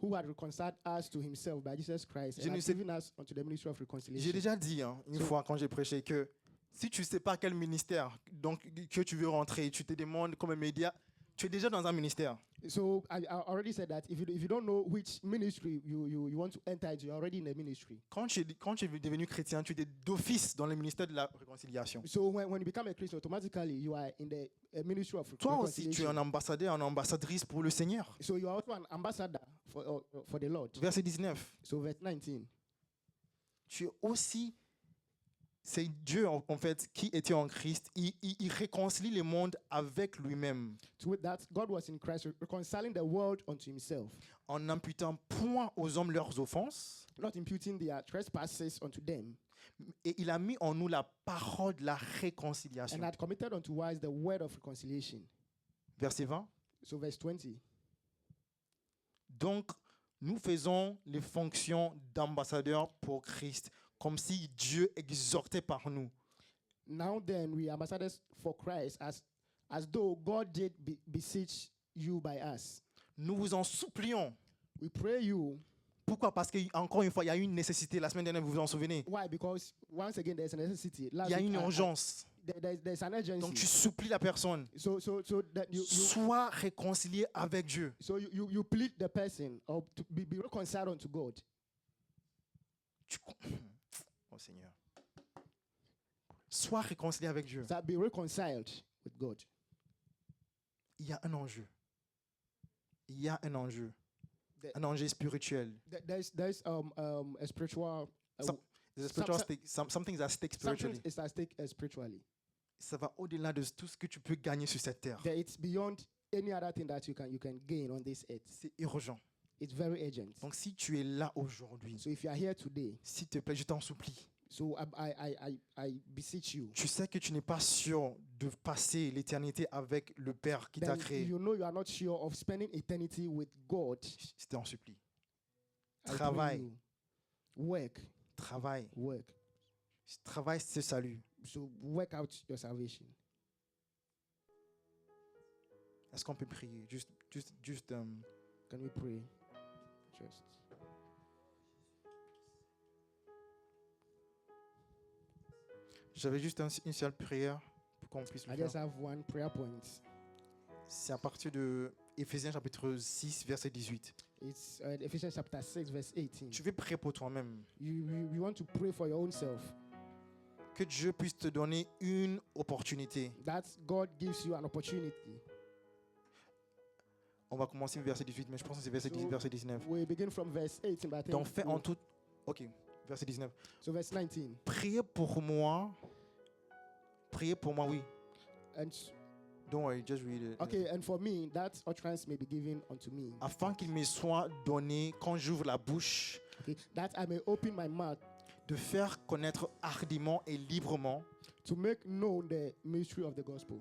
who had reconciled us to himself by Jesus Christ Je and ne has sais- given us unto the ministry of J'ai reconciliation. déjà dit une fois quand j'ai prêché que si tu ne sais pas quel ministère donc, que tu veux rentrer, tu te demandes comme un média, tu es déjà dans un ministère. So I already said that if you don't know which ministry you want to enter into, you're already in the ministry. Quand tu es devenu chrétien, tu étais d'office dans le ministère de la réconciliation. So when you become a Christian, automatically you are in the ministry of Toi aussi, tu es reconciliation. un ambassadeur, une ambassadrice pour le Seigneur. So you are also an ambassador for the Lord. Verset 19. So verse 19. Tu es aussi, c'est Dieu en fait qui était en Christ. Il réconcilie le monde avec lui-même To it that God was in Christ, reconciling the world unto himself, en n'imputant point aux hommes leurs offenses. not imputing their trespasses unto them, Et il a mis en nous la parole de la réconciliation. and had committed unto us the word of reconciliation. Verset 20. So verse 20. Donc, nous faisons les fonctions d'ambassadeurs pour Christ, comme si Dieu exhortait par nous. Now then, we are ambassadors for Christ, as though God did beseech you by us. Nous vous en supplions. We pray you. Pourquoi? Parce qu'encore une fois, il y a eu une nécessité. La semaine dernière, vous vous en souvenez? Why? Because once again, there's a necessity. Il y a une urgence. There's an urgency. Donc, tu supplies la personne. So that you Sois réconcilié avec Dieu. so you plead the person or to be reconciled unto God. Oh Seigneur. Sois réconcilié avec Dieu. That be reconciled with God. Il y a un enjeu. Il y a un enjeu. The- Un enjeu spirituel. There's a spiritual There's a spiritual stake, something's at stake something spiritually. is at stake spiritually. Ça va au-delà de tout ce que tu peux gagner sur cette terre. That it's beyond any other thing that you can gain on this earth. C'est urgent. It's very urgent. Donc si tu es là aujourd'hui, So if you are here today, s'il te plaît, je t'en supplie. so I beseech you. Tu sais que tu n'es pas sûr de passer l'éternité avec le Père qui t'a Then créé. you know you are not sure of spending eternity with God. Je t'en supplie. I pray Travaille. you. Work. Travaille. Travaille ce salut. So work out your salvation. Est-ce qu'on peut prier? Juste Can we pray? Just. J'avais juste une seule prière pour qu'on puisse le I faire. just have one prayer point. C'est à partir de Éphésiens chapitre 6, verset 18. It's Ephesians chapter 6, verse 18. Tu veux prier pour toi-même. You want to pray for your own self. Que Dieu puisse te donner une opportunité. That God gives you an opportunity. On va commencer verset 18, mais je pense que c'est verset 10, verset 19. We begin from verse 18, but I think Donc fais en tout... Ok, verset 19. so verse 19. Priez pour moi. Priez pour moi, oui. And Don't worry, just read it. okay, and for me, that utterance may be given unto me. Afin qu'il me soit donné, quand j'ouvre la bouche, Okay, that I may open my mouth de faire connaître hardiment et librement to make known the mystery of the gospel,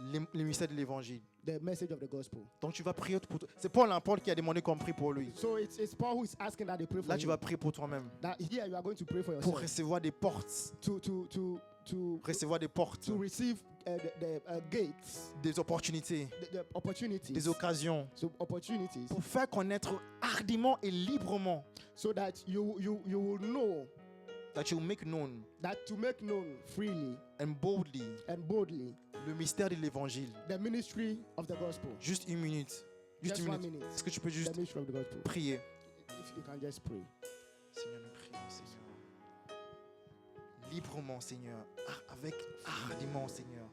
le mystère de l'évangile. the message of the gospel. Donc tu vas prier pour toi. C'est Paul, hein, Paul qui a demandé qu'on prie pour lui. So it's Paul who is asking that they pray for Là, tu you. vas prier pour toi-même. That here you are going to pray for Pour yourself recevoir des portes. to Recevoir des portes. to receive the gates, Des opportunités. the opportunities, Des occasions. so opportunities, Pour faire connaître hardiment et librement. so that you will know That you will make known that to make known freely and boldly and boldly le mystère de l'évangile. the ministry of the gospel. Juste une minute. Juste Just une 1 minute. minute. Est-ce que tu peux The juste ministry of the gospel. prier? If you can just pray. Seigneur, nous prions, Seigneur. Librement, Seigneur. Avec hardiment, Seigneur.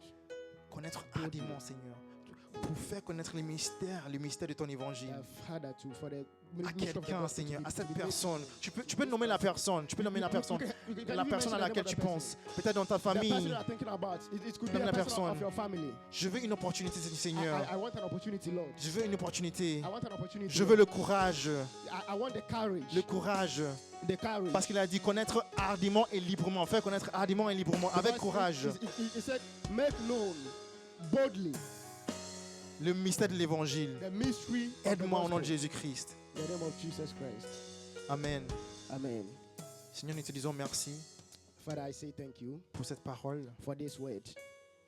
Connaître hardiment, Seigneur. Pour faire connaître le mystère de ton évangile. Father, for the À ministry of the quelqu'un, gospel Seigneur, to à be- cette to be made- personne. Tu peux nommer la personne. Tu peux nommer la personne. La personne à laquelle tu penses. Peut-être dans ta The person famille. you are thinking about, it could be Même a la person personne. of your family. Je veux une opportunité, Seigneur. I want an opportunity, Lord. Je veux une opportunité. I want an opportunity. Je veux Lord. le courage. I want the courage. Le courage. The courage. Parce qu'il a dit connaître hardiment et librement. Faire connaître hardiment et librement. Avec Because courage. He said, make known boldly Le mystère de l'évangile. the mystery of the Aide-moi au nom de gospel. Jésus-Christ. In the name of Jesus Christ. Amen. Amen. Seigneur, nous te disons merci Father, I say thank you pour cette parole. for this word.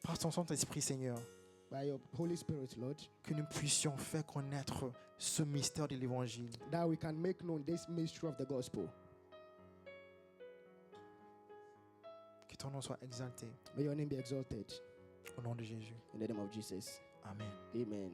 Par ton Saint-Esprit, Seigneur, By your Holy Spirit, Lord, que nous puissions faire connaître ce mystère de l'évangile. that we can make known this mystery of the gospel. Que ton nom soit exalté. May your name be exalted. Au nom de Jésus. In the name of Jesus. Amen. Amen.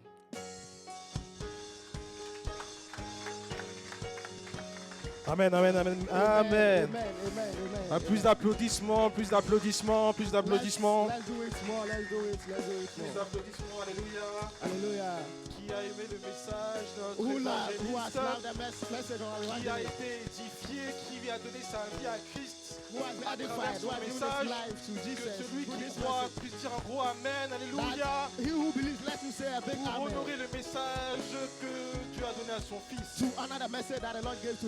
Amen, amen, amen, amen. Amen. Amen. Ah, plus d'applaudissements, plus d'applaudissements, plus d'applaudissements. Let's do it more. Let's do it. Let's do it Plus more. d'applaudissements, alléluia. Hallelujah. Qui a aimé le message de notre Who has évangéliste, loved the message of our qui a evangelist? été édifié, qui lui a donné sa vie à Christ. Who has been À travers edified? Who son has given his message, life to que Jesus? celui through qui this croit message? puisse dire un gros amen, alléluia. That he who believes, let him say a big Pour amen. honorer le message que Dieu a donné à son Fils. To another message that the Lord gave to